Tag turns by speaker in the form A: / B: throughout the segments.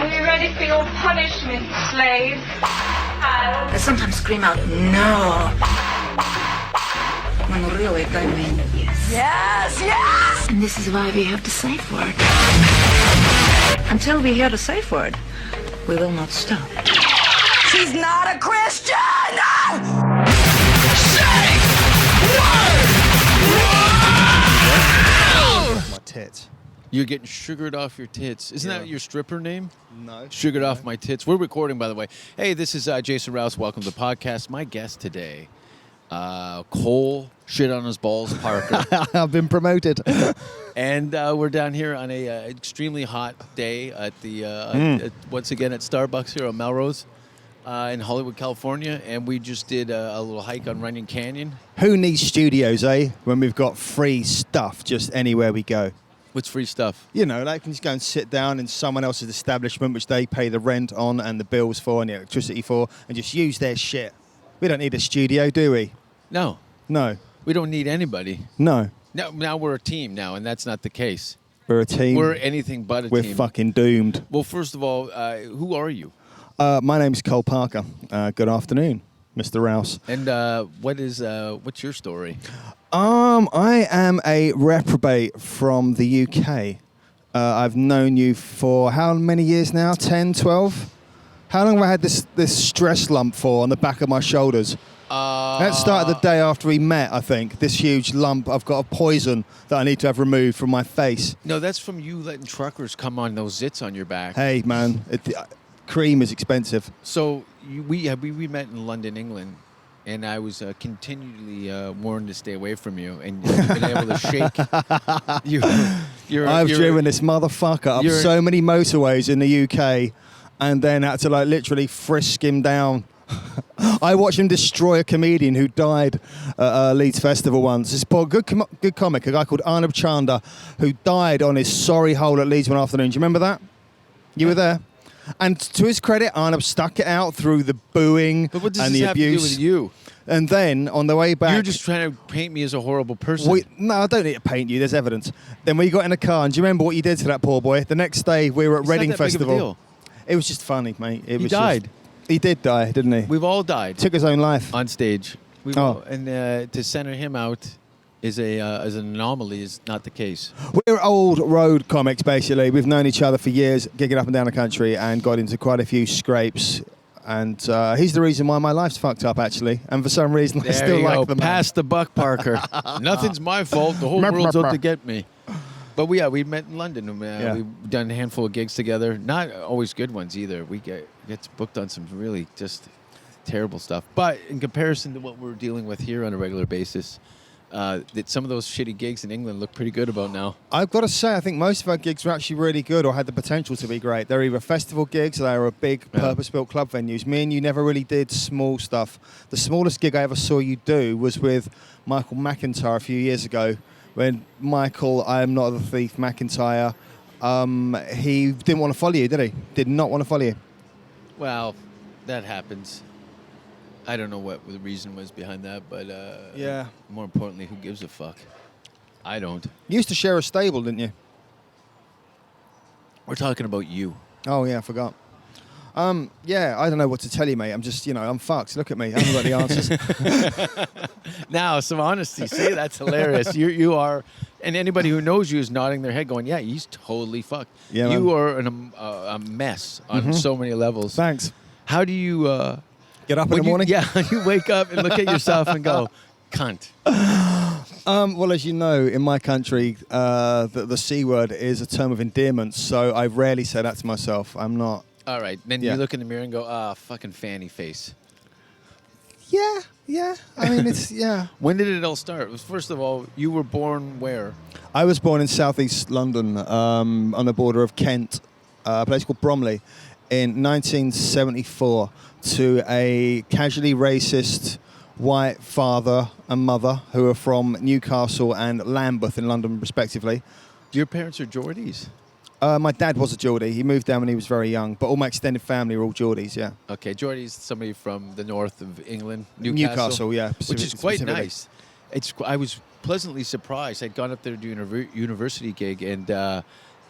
A: Are you ready for your punishment, slave?
B: I sometimes scream out, no. When really I mean yes.
C: Yes, yes!
B: And this is why we have the safe word. Until we hear the safe word, we will not stop.
C: She's not a Christian!
D: My tits.
E: You're getting sugared off your tits. Isn't that your stripper name?
D: No.
E: Sugared off my tits. We're recording, by the way. Hey, this is Jason Rouse. Welcome to the podcast. My guest today, Cole Shit on His Balls Parker.
D: I've been promoted.
E: And we're down here on a extremely hot day at the once again at Starbucks here on Melrose in Hollywood, California. And we just did a little hike on Runyon Canyon.
D: Who needs studios, eh? When we've got free stuff just anywhere we go.
E: What's free stuff?
D: You know, they can just go and sit down in someone else's establishment, which they pay the rent on and the bills for and the electricity for, and just use their shit. We don't need a studio, do we?
E: No.
D: No.
E: We don't need anybody.
D: No.
E: Now we're a team now, and that's not the case.
D: We're a team.
E: We're anything but a
D: We're
E: team.
D: fucking doomed.
E: Well, first of all, who are you?
D: My name's Cole Parker. Good afternoon, Mr. Rouse.
E: And what's your story?
D: I am a reprobate from the UK. I've known you for how many years now? 10, 12? How long have I had this stress lump for on the back of my shoulders? That started the day after we met, I think. This huge lump. I've got a poison that I need to have removed from my face.
E: No, that's from you letting truckers come on those zits on your back.
D: Hey, man, cream is expensive.
E: So we met in London, England, and I was continually warned to stay away from you, and you've been able to shake.
D: I've driven this motherfucker up so many motorways in the UK, and then had to literally frisk him down. I watched him destroy a comedian who died at Leeds Festival once. This poor good comic, a guy called Arnab Chanda, who died on his sorry hole at Leeds one afternoon. Do you remember that? You were there. And to his credit, Arnab stuck it out through the booing
E: But what does
D: and
E: this
D: the
E: have
D: abuse.
E: to do with you?
D: And then on the way back,
E: You're just trying to paint me as a horrible person.
D: No, I don't need to paint you. There's evidence. Then we got in a car, and do you remember what you did to that poor boy? The next day, we were at
E: It's
D: Reading
E: not that big of a
D: Festival.
E: deal.
D: It was just funny, mate.
E: He died.
D: He did die, didn't he?
E: We've all died
D: Took his own life.
E: on stage. And to center him out is as an anomaly is not the case.
D: We're old road comics, basically. We've known each other for years, gigging up and down the country, and got into quite a few scrapes. And he's the reason why my life's fucked up, actually. And for some reason, I still like the man.
E: Pass the buck, Parker. Nothing's my fault. The whole world's out to get me. But we met in London. We've done a handful of gigs together. Not always good ones either. We get booked on some really just terrible stuff. But in comparison to what we're dealing with here on a regular basis, that some of those shitty gigs in England look pretty good about now.
D: I've got to say, I think most of our gigs were actually really good or had the potential to be great. They're either festival gigs or they were big purpose-built club venues. Me and you never really did small stuff. The smallest gig I ever saw you do was with Michael McIntyre a few years ago. When Michael, I am not the thief, McIntyre, he didn't want to follow you, did he? Did not want to follow you.
E: Well, that happens. I don't know what the reason was behind that, but more importantly, who gives a fuck? I don't.
D: You used to share a stable, didn't you?
E: We're talking about you.
D: Oh, yeah, I forgot. I don't know what to tell you, mate. I'm just, I'm fucked. Look at me. I haven't got the answers.
E: Now, some honesty. See, that's hilarious. You are, and anybody who knows you is nodding their head going, yeah, he's totally fucked.
D: Yeah,
E: you
D: man.
E: are a mess on so many levels.
D: Thanks.
E: How do you...
D: Get up in the morning?
E: You wake up and look at yourself and go, cunt.
D: Well, as you know, in my country, the C word is a term of endearment, so I rarely say that to myself. I'm not...
E: All right. Then you look in the mirror and go, fucking fanny face.
D: Yeah. I mean, it's, yeah.
E: When did it all start? First of all, you were born where?
D: I was born in southeast London, on the border of Kent, a place called Bromley, in 1974, to a casually racist white father and mother who are from Newcastle and Lambeth in London, respectively.
E: Your parents are Geordies?
D: My dad was a Geordie. He moved down when he was very young, but all my extended family were all Geordies, yeah.
E: Okay, Geordie's somebody from the north of England,
D: Newcastle, yeah.
E: Which is quite nice. I was pleasantly surprised. I'd gone up there to do a university gig, and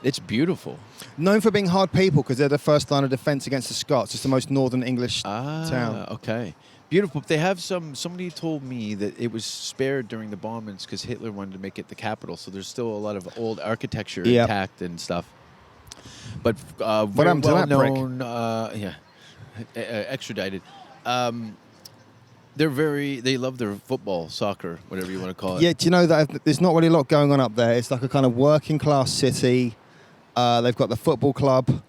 E: It's beautiful.
D: Known for being hard people because they're the first line of defence against the Scots. It's the most northern English town.
E: Okay. Beautiful. They have somebody told me that it was spared during the bombings because Hitler wanted to make it the capital. So there's still a lot of old architecture intact and stuff. But very
D: happened to
E: well
D: that prick?
E: known, extradited. They love their football, soccer, whatever you want to call it.
D: Yeah, do you know that there's not really a lot going on up there? It's like a kind of working class city. They've got the football club.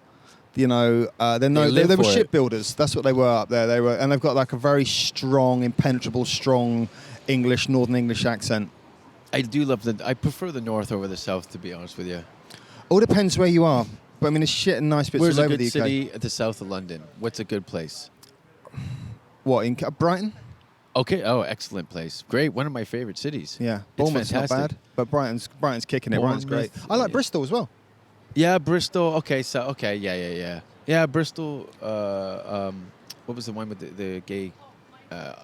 D: You know, they were shipbuilders. That's what they were up there. And they've got like a very strong, impenetrable, strong Northern English accent.
E: I do love I prefer the north over the south, to be honest with you.
D: All depends where you are. But I mean, there's shit and nice bits
E: Where's
D: all
E: a
D: over
E: good
D: the UK.
E: city at the south of London? What's a good place?
D: What, in Brighton?
E: Okay. Oh, excellent place. Great. One of my favorite cities.
D: Yeah,
E: It's
D: Bournemouth's not
E: fantastic.
D: bad, but Brighton's kicking it. Brighton's great.
E: Bournemouth,
D: I like
E: yeah.
D: Bristol as well.
E: Yeah, Bristol. Okay. So yeah. Yeah, Bristol. What was the one with the gay?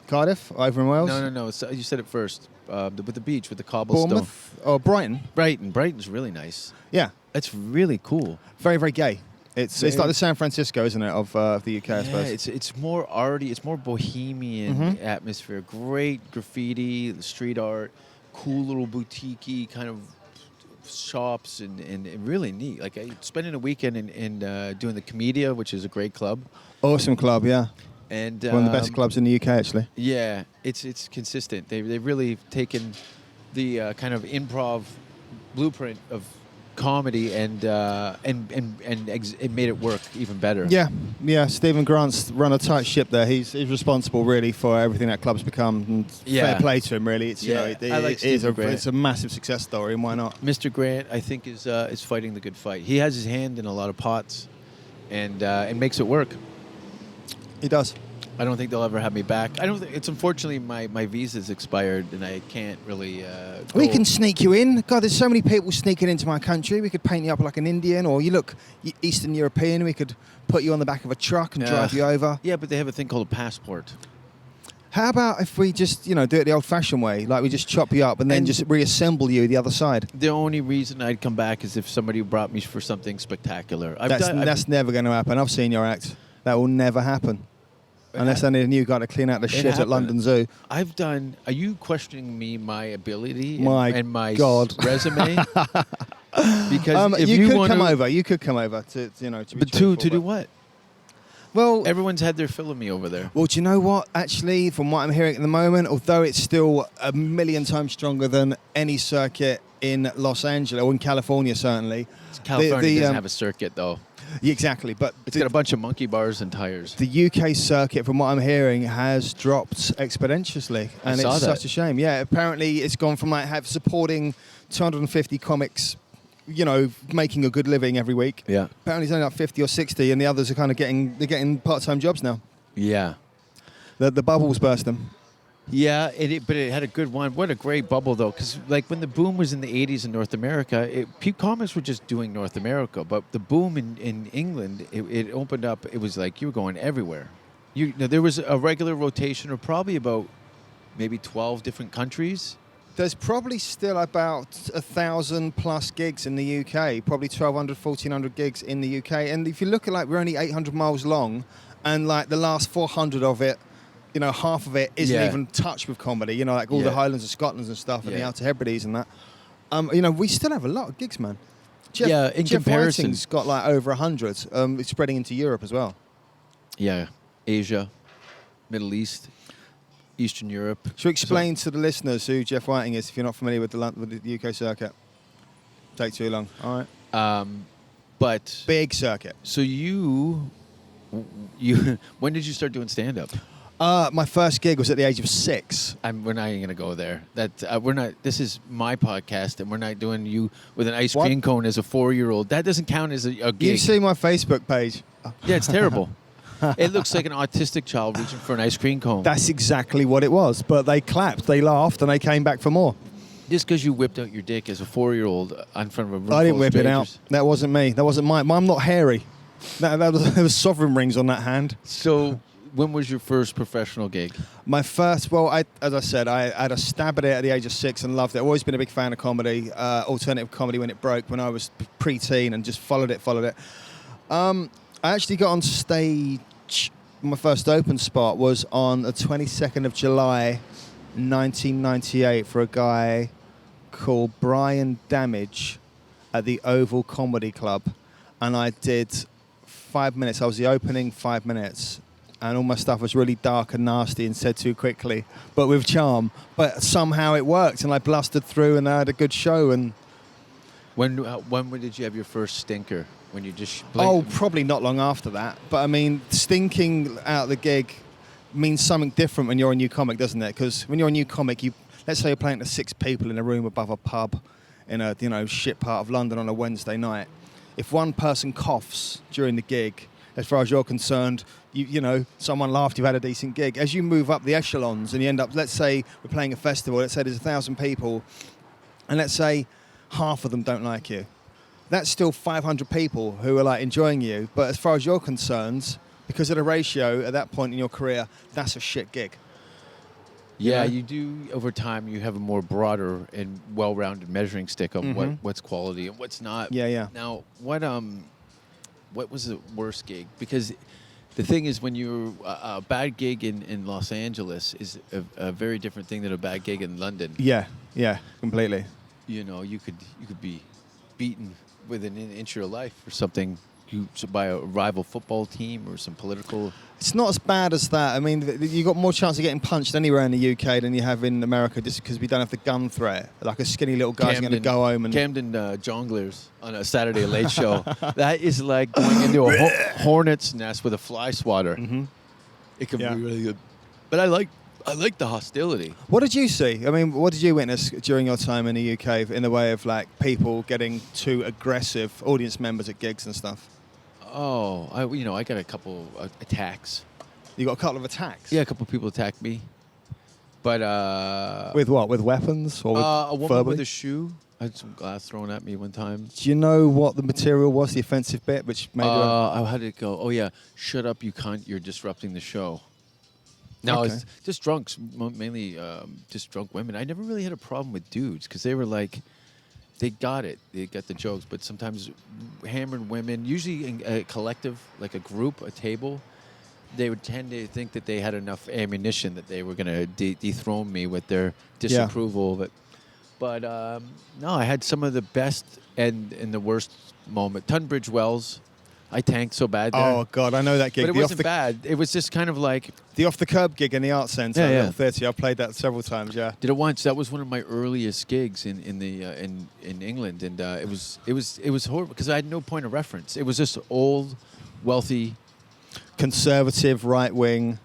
D: Cardiff, over in Wales.
E: No. So you said it first. With the beach, with the cobblestone.
D: Bournemouth or Brighton.
E: Brighton's really nice.
D: Yeah,
E: It's really cool.
D: very very gay. It's like the San Francisco, isn't it, of the UK? I suppose.
E: It's more arty. It's more bohemian atmosphere. Great graffiti, street art, cool little boutique-y kind of shops, and really neat. Like spending a weekend in doing the Comedia, which is a great club.
D: Awesome club, yeah.
E: And
D: One of the best clubs in the UK, actually.
E: Yeah, it's consistent. They've really taken the kind of improv blueprint of comedy and made it work even better.
D: Yeah. Stephen Grant's run a tight ship there. He's responsible really for everything that club's become. And fair play to him, really. It's
E: I like Stephen Grant.
D: It's a massive success story, and why not?
E: Mr. Grant, I think, is fighting the good fight. He has his hand in a lot of pots, and makes it work.
D: He does.
E: I don't think they'll ever have me back. I don't think it's unfortunately my visa's expired and I can't really.
D: We can sneak you in. God, there's so many people sneaking into my country. We could paint you up like an Indian, or you look Eastern European. We could put you on the back of a truck and drive you over.
E: Yeah, but they have a thing called a passport.
D: How about if we just, do it the old-fashioned way, like we just chop you up and then just reassemble you the other side?
E: The only reason I'd come back is if somebody brought me for something spectacular.
D: That's never going to happen. I've seen your act. That will never happen. Unless I need a new guy to clean out the shit at London Zoo.
E: Are you questioning my ability and my
D: God.
E: resume? Because if
D: you could come over. You could come over to be
E: But
D: truthful,
E: to do what?
D: Well,
E: Everyone's had their fill of me over there.
D: Well, do you know what? Actually, from what I'm hearing at the moment, although it's still a million times stronger than any circuit in Los Angeles or in California, certainly.
E: California doesn't have a circuit, though.
D: Yeah, exactly, but
E: It's got a bunch of monkey bars and tires.
D: the UK circuit, from what I'm hearing, has dropped exponentially, and
E: saw
D: it's
E: that.
D: such a shame. Yeah, apparently it's gone from supporting 250 comics, making a good living every week.
E: Yeah.
D: Apparently it's only like 50 or 60, and the others are kind of getting part-time jobs now.
E: Yeah.
D: The bubble's bursting.
E: Yeah, but it had a good one. What a great bubble, though, because like when the boom was in the 80s in North America, comics were just doing North America, but the boom in England, it opened up. It was like you were going everywhere. There was a regular rotation of probably about maybe 12 different countries.
D: There's probably still about 1,000 plus gigs in the UK, probably 1,200, 1,400 gigs in the UK. And if you look at we're only 800 miles long, and like the last 400 of it, half of it isn't even touched with comedy. Like all the Highlands of Scotland and stuff, and the Outer Hebrides and that. We still have a lot of gigs, man. Jeff
E: comparison,
D: Whiting's got like over 100. It's spreading into Europe as well.
E: Yeah, Asia, Middle East, Eastern Europe.
D: Should we explain to the listeners who Jeff Whiting is if you're not familiar with the UK circuit? Take too long. All right.
E: But
D: big circuit.
E: So you, when did you start doing stand-up?
D: My first gig was at the age of 6.
E: We're not even gonna go there. We're not. This is my podcast, and we're not doing you with an ice cream cone as a 4-year-old. That doesn't count as a gig.
D: You see my Facebook page?
E: Yeah, it's terrible. It looks like an autistic child reaching for an ice cream cone.
D: That's exactly what it was. But they clapped, they laughed, and they came back for more.
E: Just because you whipped out your dick as a 4-year-old in front of a room
D: I didn't
E: full of
D: whip it out.
E: strangers.
D: That wasn't me. That wasn't mine. I'm not hairy. There was sovereign rings on that hand.
E: So when was your first professional gig?
D: My first, as I said, I had a stab at it at the age of 6 and loved it. I've always been a big fan of comedy, alternative comedy when it broke, when I was pre-teen, and just followed it. I actually got on stage, my first open spot was on the 22nd of July, 1998, for a guy called Brian Damage at the Oval Comedy Club. And I did 5 minutes. I was the opening 5 minutes. And all my stuff was really dark and nasty and said too quickly, but with charm. But somehow it worked, and I blustered through, and I had a good show. And
E: when did you have your first stinker? When you just
D: probably not long after that. But I mean, stinking out the gig means something different when you're a new comic, doesn't it? Because when you're a new comic, let's say you're playing to 6 people in a room above a pub in a shit part of London on a Wednesday night. If one person coughs during the gig, as far as you're concerned, you know, someone laughed, you've had a decent gig. As you move up the echelons and you end up, let's say we're playing a festival, let's say there's 1,000 people, and let's say half of them don't like you. That's still 500 people who are like enjoying you, but as far as you're concerned, because of the ratio at that point in your career, that's a shit gig.
E: Yeah, you do. Over time, you have a more broader and well-rounded measuring stick of what's quality and what's not.
D: Yeah.
E: Now, what was the worst gig? Because the thing is, when you're a bad gig in Los Angeles is a very different thing than a bad gig in London.
D: Yeah, completely.
E: You know, you could be beaten within an inch of your life or something. By a rival football team or some political...
D: It's not as bad as that. I mean, you got more chance of getting punched anywhere in the UK than you have in America, just because we don't have the gun threat. Like a skinny little guy's going to go home and...
E: Camden jonglers on a Saturday Late Show. That is like going into a hornet's nest with a fly swatter. Mm-hmm. It can be really good. But I like the hostility.
D: What did you see? I mean, what did you witness during your time in the UK in the way of like people getting too aggressive, audience members at gigs and stuff?
E: Oh, I got a couple attacks.
D: You got a couple of attacks?
E: Yeah, a couple of people attacked me. But
D: with what? With weapons or with
E: a woman
D: verbally?
E: with a shoe. I had some glass thrown at me one time.
D: Do you know what the material was, the offensive bit, which made
E: I had to go, oh yeah, shut up, you cunt, you're disrupting the show. No,
D: Okay.
E: it's just drunks, mainly just drunk women. I never really had a problem with dudes because they were like, they got it. They got the jokes. But sometimes hammered women, usually in a collective, like a group, a table, they would tend to think that they had enough ammunition that they were going to dethrone me with their disapproval of it. But no, I had some of the best and the worst moment. Tunbridge Wells, I tanked so bad there.
D: Oh, God, I know that gig.
E: But it wasn't bad. It was just kind of like...
D: The off-the-curb gig in the Arts Centre, Little Theatre. I've played that several times, yeah.
E: Did it once. That was one of my earliest gigs in England. And it was horrible because I had no point of reference. It was just old, wealthy...
D: Conservative, right-wing...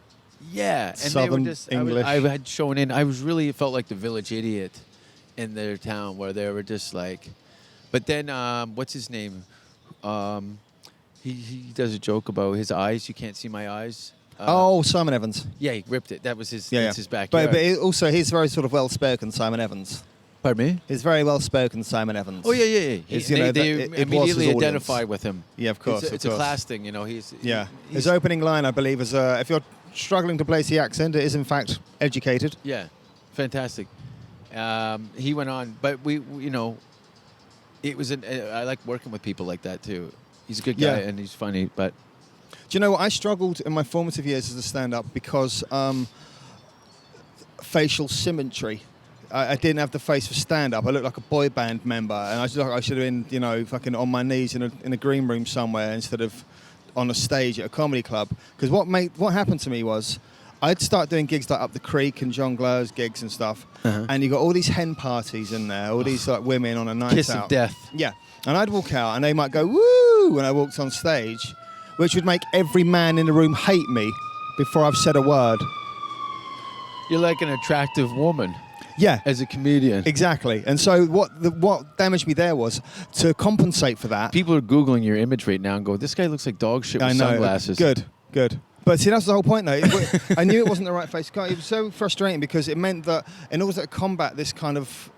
E: Yeah. And
D: Southern
E: they were just,
D: English.
E: I had shown in... It felt like the village idiot in their town where they were just like... But then, what's his name? He does a joke about his eyes. You can't see my eyes.
D: Simon Evans.
E: Yeah, he ripped it. That was his.
D: Yeah,
E: that's his backyard.
D: But also, he's very sort of well-spoken, Simon Evans.
E: Pardon me?
D: He's very well-spoken, Simon Evans.
E: Oh yeah. They
D: it was
E: immediately
D: his audience.
E: identify with him.
D: Yeah, of course.
E: It's a class thing, you know. He's
D: His opening line, I believe, is if you're struggling to place the accent, it is in fact educated.
E: Yeah, fantastic. He went on, but we it was. I like working with people like that too. He's a good guy and he's funny, but...
D: Do you know what? I struggled in my formative years as a stand-up because facial symmetry. I didn't have the face for stand-up. I looked like a boy band member, and I should have been, fucking on my knees in a green room somewhere instead of on a stage at a comedy club. Because what happened to me was I'd start doing gigs like up the creek and jongleurs gigs and stuff, and you got all these hen parties in there, all these like women on a night
E: Kiss
D: out.
E: of death.
D: Yeah. And I'd walk out and they might go, woo, when I walked on stage, which would make every man in the room hate me before I've said a word.
E: You're like an attractive woman.
D: Yeah.
E: As a comedian.
D: Exactly. And so what damaged me there was to compensate for that.
E: People are Googling your image right now and go, this guy looks like dog shit with sunglasses.
D: Good. But see, that's the whole point, though. I knew it wasn't the right face. It was so frustrating because it meant that in order to combat this kind of,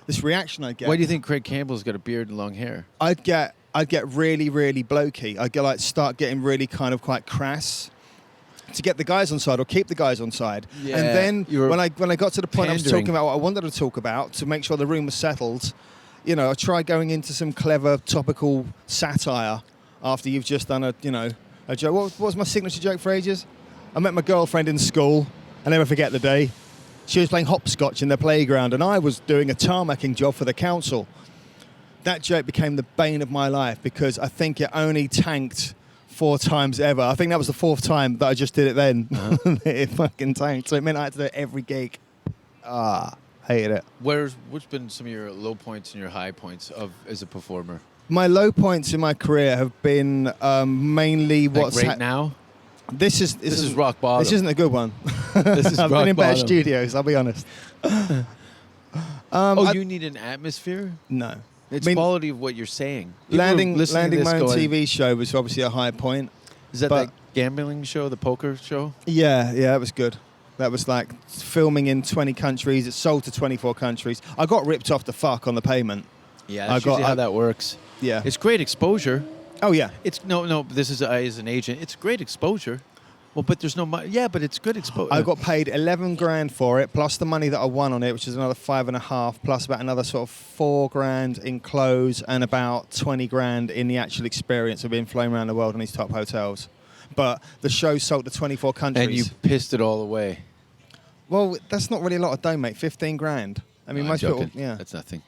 D: this reaction I get.
E: Why do you think Craig Campbell's got a beard and long hair?
D: I'd get I'd get really, really blokey. I'd get, like, start getting really kind of quite crass to get the guys on side or keep the guys on side.
E: Yeah,
D: and then when I got to the point I was talking about what I wanted to talk about to make sure the room was settled, you know, I tried going into some clever topical satire after you've just done a joke. What was my signature joke for ages? I met my girlfriend in school. I'll never forget the day. She was playing hopscotch in the playground and I was doing a tarmacking job for the council. That joke became the bane of my life because I think it only tanked 4 times ever. I think that was the 4th time that I just did it then. It fucking tanked. So it meant I had to do it every gig. Hated it.
E: What's been some of your low points and your high points as a performer?
D: My low points in my career have been mainly
E: Like now?
D: This is
E: rock bottom.
D: This isn't a good one.
E: This is
D: I've
E: rock
D: been in better
E: bottom.
D: studios, I'll be honest.
E: You need an atmosphere?
D: No.
E: It's quality of what you're saying.
D: Landing
E: to
D: my
E: this
D: own
E: going,
D: TV show was obviously a high point.
E: Is that
D: but-
E: that gambling show, the poker show?
D: Yeah, that was good. That was like filming in 20 countries. It sold to 24 countries. I got ripped off the fuck on the payment.
E: Yeah, that's usually how that works.
D: Yeah.
E: It's great exposure.
D: Oh, yeah.
E: It's no. This is as an agent. It's great exposure. Well, but there's no money. Yeah, but it's good exposure.
D: I got paid 11 grand for it, plus the money that I won on it, which is another 5.5, plus about another sort of 4 grand in clothes and about 20 grand in the actual experience of being flown around the world in these top hotels. But the show sold to 24 countries.
E: And you pissed it all away.
D: Well, that's not really a lot of dough, mate. 15 grand. I mean,
E: No,
D: most
E: I'm
D: people,
E: joking.
D: yeah.
E: That's nothing.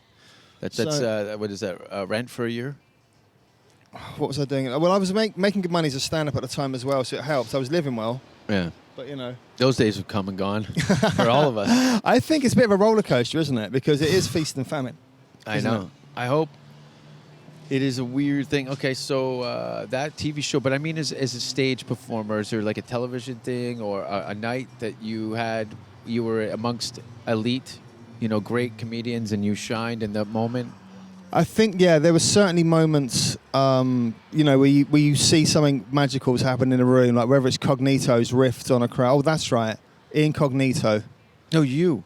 E: That's
D: So-
E: what is that? Rent for a year?
D: What was I doing? Well, I was making good money as a stand-up at the time as well, so it helped. I was living well,
E: Yeah.
D: but, you know.
E: Those days have come and gone for all of us.
D: I think it's a bit of a roller coaster, isn't it? Because it is feast and famine.
E: I
D: Isn't
E: know.
D: it?
E: I hope. It is a weird thing. Okay, so that TV show, but I mean as a stage performer, is there like a television thing or a night that you were amongst elite, great comedians and you shined in that moment?
D: I think, yeah, there were certainly moments, where you see something magical has happened in a room, like whether it's Cognito's rift on a crowd. Oh, that's right. Incognito.
E: No, you.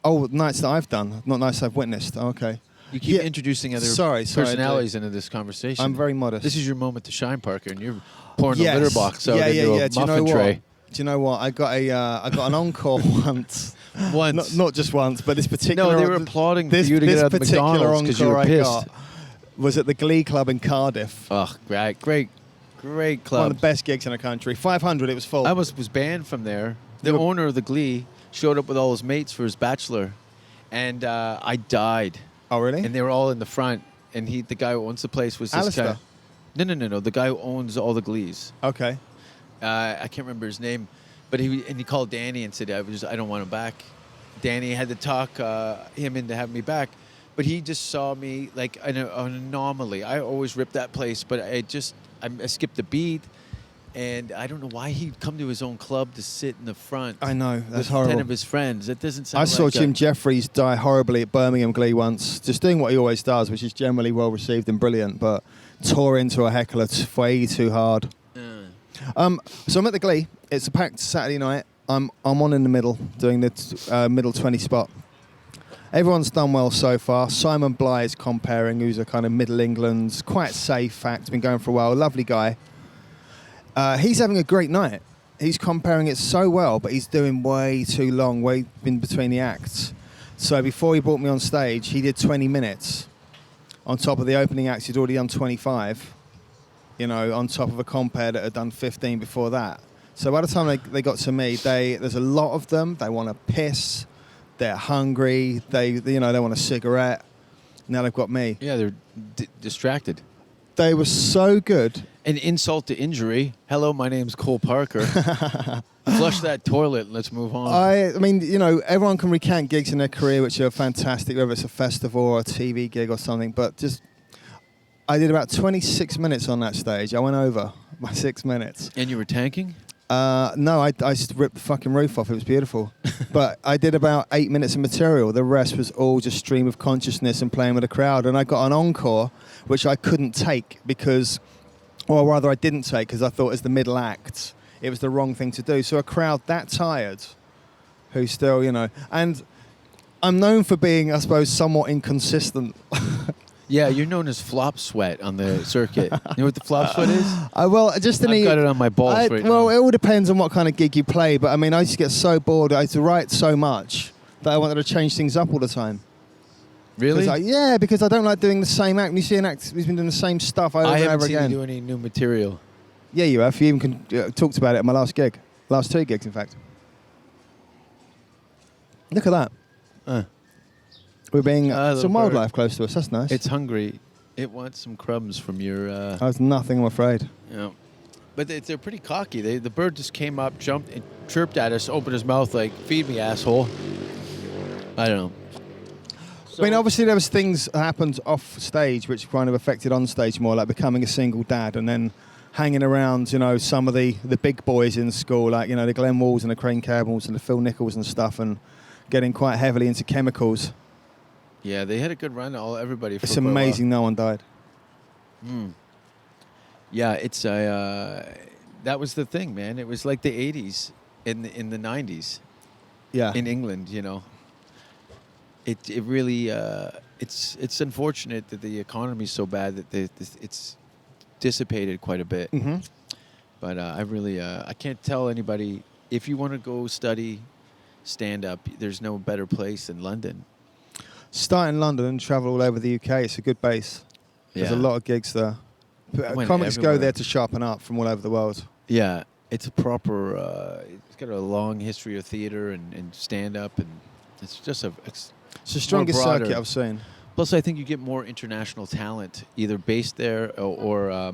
D: Oh, nights that I've done, not nights I've witnessed. Oh, okay.
E: You keep
D: Yeah.
E: introducing other
D: Sorry,
E: personalities into this conversation.
D: I'm very modest.
E: This is your moment to shine, Parker, and you're pouring
D: Yes.
E: a litter box out
D: Yeah.
E: into a
D: Do you know
E: muffin
D: what?
E: tray.
D: Do you know what? I got an encore once.
E: Once.
D: Not just once, but this particular.
E: No, they were applauding for
D: this,
E: you to
D: this
E: get out of
D: particular
E: McDonald's because you were
D: encore I
E: pissed.
D: got was at the Glee Club in Cardiff.
E: Oh, great club.
D: One of the best gigs in the country. 500, it was full.
E: I was banned from there. The
D: You were-
E: owner of the Glee showed up with all his mates for his bachelor, and I died.
D: Oh, really?
E: And they were all in the front, and the guy who owns the place was this
D: Alistair?
E: guy. No. The guy who owns all the Glees.
D: Okay.
E: I can't remember his name, but he called Danny and said, I don't want him back. Danny had to talk him into having me back, but he just saw me like an anomaly. I always ripped that place, but I skipped a beat, and I don't know why he'd come to his own club to sit in the front.
D: I know, that's
E: with
D: horrible.
E: 10 of his friends. That doesn't sound
D: I saw
E: like
D: Jim Jeffries die horribly at Birmingham Glee once, just doing what he always does, which is generally well received and brilliant, but tore into a heckler way too hard. So I'm at the Glee. It's a packed Saturday night. I'm on in the middle, doing the middle 20 spot. Everyone's done well so far. Simon Bligh is comparing, who's a kind of Middle England, quite safe act, been going for a while, lovely guy. He's having a great night. He's comparing it so well, but he's doing way too long, way in between the acts. So before he brought me on stage, he did 20 minutes. On top of the opening acts, he'd already done 25. On top of a compare that had done 15 before that. So by the time they got to me, there's a lot of them. They want to piss. They're hungry. They want a cigarette. Now they've got me.
E: Yeah, they're distracted.
D: They were so good.
E: An insult to injury. Hello, my name's Cole Parker. Flush that toilet and let's move on.
D: I mean, everyone can recount gigs in their career which are fantastic, whether it's a festival or a TV gig or something, but I did about 26 minutes on that stage. I went over by 6 minutes.
E: And you were tanking?
D: No, I just ripped the fucking roof off. It was beautiful. But I did about 8 minutes of material. The rest was all just stream of consciousness and playing with the crowd. And I got an encore, which I couldn't take because, or rather I didn't take because I thought as the middle act, it was the wrong thing to do. So a crowd that tired, who still, and I'm known for being, I suppose, somewhat inconsistent.
E: Yeah, you're known as flop sweat on the circuit. You know what the flop sweat is?
D: Well, just
E: I've got it on my balls right
D: well,
E: now.
D: it all depends on what kind of gig you play. But I mean, I used to get so bored. I used to write so much that I wanted to change things up all the time.
E: Really?
D: Because I don't like doing the same act. When you see an act who's been doing the same stuff over
E: I
D: and
E: haven't
D: over
E: seen
D: again.
E: you do any new material.
D: Yeah, you have. You even talked about it at my last gig. Last 2 gigs, in fact. Look at that. We're being some wildlife close to us. That's nice.
E: It's hungry. It wants some crumbs from your...
D: That's nothing, I'm afraid.
E: Yeah. But they're pretty cocky. The bird just came up, jumped, and chirped at us, opened his mouth like, feed me, asshole. I don't know.
D: I mean, obviously there was things that happened off stage which kind of affected on stage more, like becoming a single dad and then hanging around, some of the big boys in school, like, the Glenn Walls and the Crane Campbells and the Phil Nichols and stuff, and getting quite heavily into chemicals.
E: Yeah, they had a good run, everybody.
D: It's amazing no one died.
E: Yeah, it's that was the thing, man. It was like the 80s in the 90s.
D: Yeah.
E: In England, It really it's unfortunate that the economy's so bad that it's dissipated quite a bit.
D: Mm-hmm.
E: But I can't tell anybody, if you want to go study stand-up, there's no better place than London.
D: Start in London and travel all over the UK. It's a good base. There's a lot of gigs there. Comics go there to sharpen up from all over the world.
E: Yeah, it's a proper... it's got a long history of theater and stand-up, and it's just
D: It's the strongest circuit I've seen.
E: Plus, I think you get more international talent, either based there or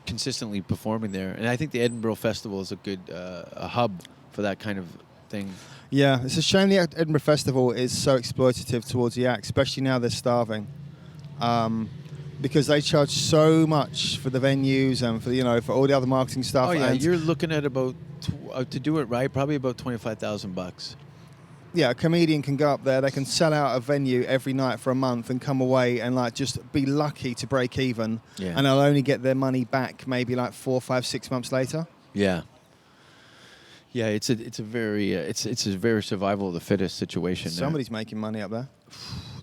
E: consistently performing there. And I think the Edinburgh Festival is a good a hub for that kind of thing.
D: Yeah, it's a shame the Edinburgh Festival is so exploitative towards the acts, especially now they're starving. Because they charge so much for the venues and for all the other marketing stuff.
E: Oh yeah,
D: and
E: you're looking at about to do it right, probably about $25,000.
D: Yeah, a comedian can go up there, they can sell out a venue every night for a month and come away and just be lucky to break even.
E: Yeah.
D: And they'll only get their money back maybe 4, 5, 6 months later.
E: Yeah. Yeah, it's a very survival of the fittest situation.
D: Somebody's making money up there.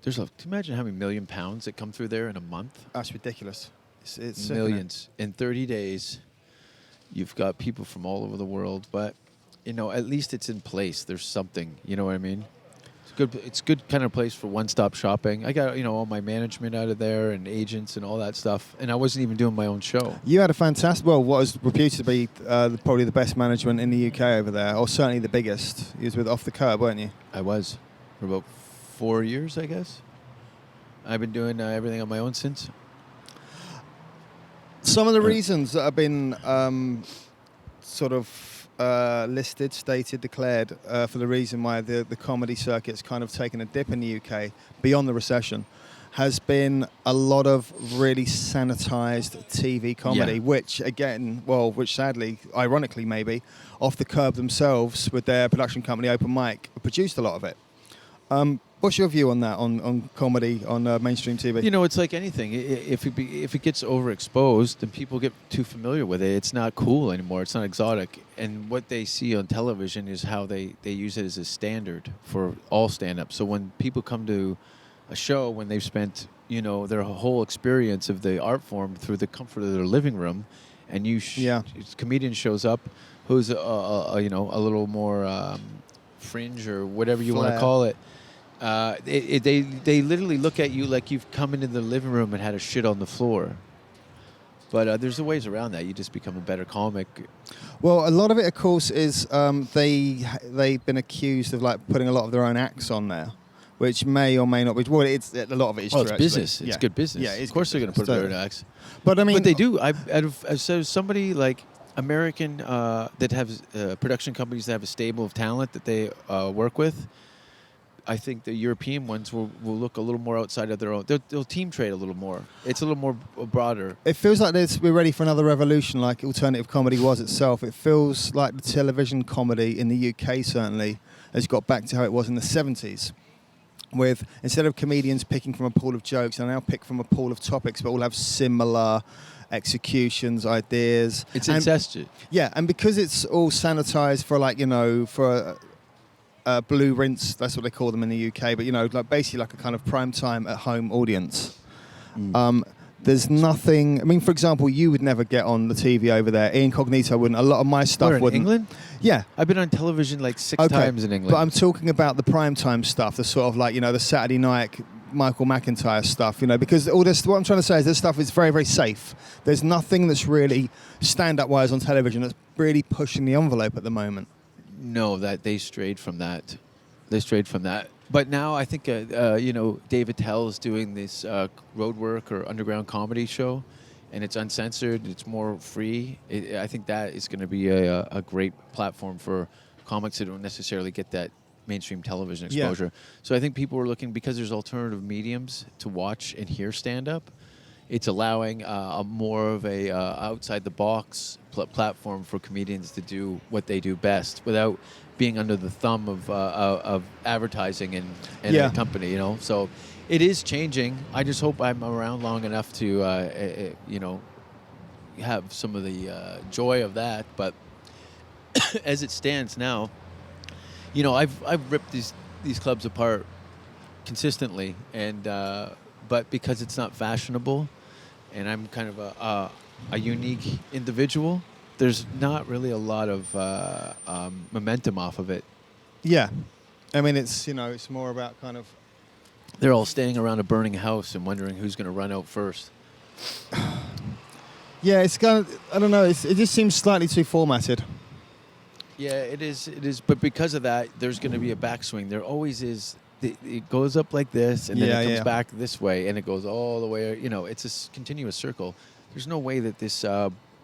E: Can you imagine how many £1 million that come through there in a month?
D: That's ridiculous. It's
E: millions. In 30 days, you've got people from all over the world, but at least it's in place. There's something, you know what I mean? It's good kind of place for one-stop shopping. I got, all my management out of there and agents and all that stuff. And I wasn't even doing my own show. You
D: had a fantastic, what was reputed to be probably the best management in the UK over there, or certainly the biggest. You was with Off the Curb, weren't you?
E: I was. For about 4 years, I guess. I've been doing everything on my own since.
D: Some of the reasons that have been listed, stated, declared for the reason why the comedy circuit's kind of taken a dip in the UK beyond the recession has been a lot of really sanitized TV comedy, which sadly, ironically maybe, Off the Curb themselves with their production company Open Mic produced a lot of it. What's your view on that, on comedy, on mainstream TV?
E: It's like anything. If it gets overexposed and people get too familiar with it, it's not cool anymore. It's not exotic. And what they see on television is how they use it as a standard for all stand-up. So when people come to a show, when they've spent, their whole experience of the art form through the comfort of their living room, and comedian shows up who's a little more fringe or whatever you want to call it. They literally look at you like you've come into the living room and had a shit on the floor. But there's ways around that. You just become a better comic.
D: Well, a lot of it, of course, is they've been accused of putting a lot of their own acts on there, which may or may not be. Well, it's a lot of it is true.
E: It's business. It's good business.
D: Yeah,
E: of course they're going to put their own acts.
D: But I mean,
E: but they do. So somebody like American that have production companies that have a stable of talent that they work with. I think the European ones will look a little more outside of their own. They'll team trade a little more. It's a little more broader.
D: It feels like we're ready for another revolution like alternative comedy was itself. It feels like the television comedy in the UK certainly has got back to how it was in the 70s. With, instead of comedians picking from a pool of jokes, they now pick from a pool of topics but all have similar executions, ideas.
E: It's incestuous.
D: Yeah, and because it's all sanitized for blue rinse. That's what they call them in the UK. But like basically like a kind of prime time at home audience. There's nothing. I mean, for example, you would never get on the TV over there. Incognito wouldn't. A lot of my stuff
E: Where, in
D: wouldn't.
E: England?
D: Yeah.
E: I've been on television like 6 times in England.
D: But I'm talking about the primetime stuff, the sort of like, the Saturday night Michael McIntyre stuff, because all this, what I'm trying to say is this stuff is very, very safe. There's nothing that's really stand-up wise on television that's really pushing the envelope at the moment.
E: No, that they strayed from that. But now I think, Dave Attell is doing this roadwork or underground comedy show, and it's uncensored. It's more free. I think that is going to be a great platform for comics that don't necessarily get that mainstream television exposure. Yeah. So I think people are looking, because there's alternative mediums to watch and hear stand-up, it's allowing a more of a outside-the-box platform for comedians to do what they do best without being under the thumb of advertising and a company, So it is changing. I just hope I'm around long enough to, have some of the joy of that. But as it stands now, I've ripped these clubs apart consistently, and but because it's not fashionable, and I'm kind of a unique individual, there's not really a lot of momentum off of it. Yeah.
D: I mean, it's more about kind of...
E: They're all standing around a burning house and wondering who's going to run out first.
D: Yeah, it's kind of... I don't know. It just seems slightly too formatted.
E: Yeah, it is. But because of that, there's going to be a backswing. There always is. It goes up like this, and then it comes back this way, and it goes all the way. It's a continuous circle. There's no way that this...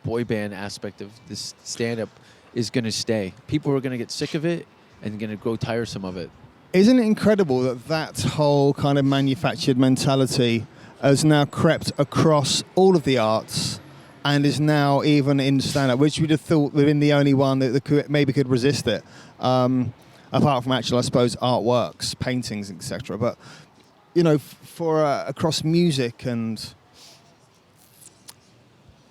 E: boy band aspect of this stand-up is going to stay. People are going to get sick of it and going to grow tiresome of it.
D: Isn't it incredible that whole kind of manufactured mentality has now crept across all of the arts and is now even in stand-up, which we'd have thought would have been the only one that maybe could resist it, apart from actual, I suppose, artworks, paintings, etc. But, for across music and...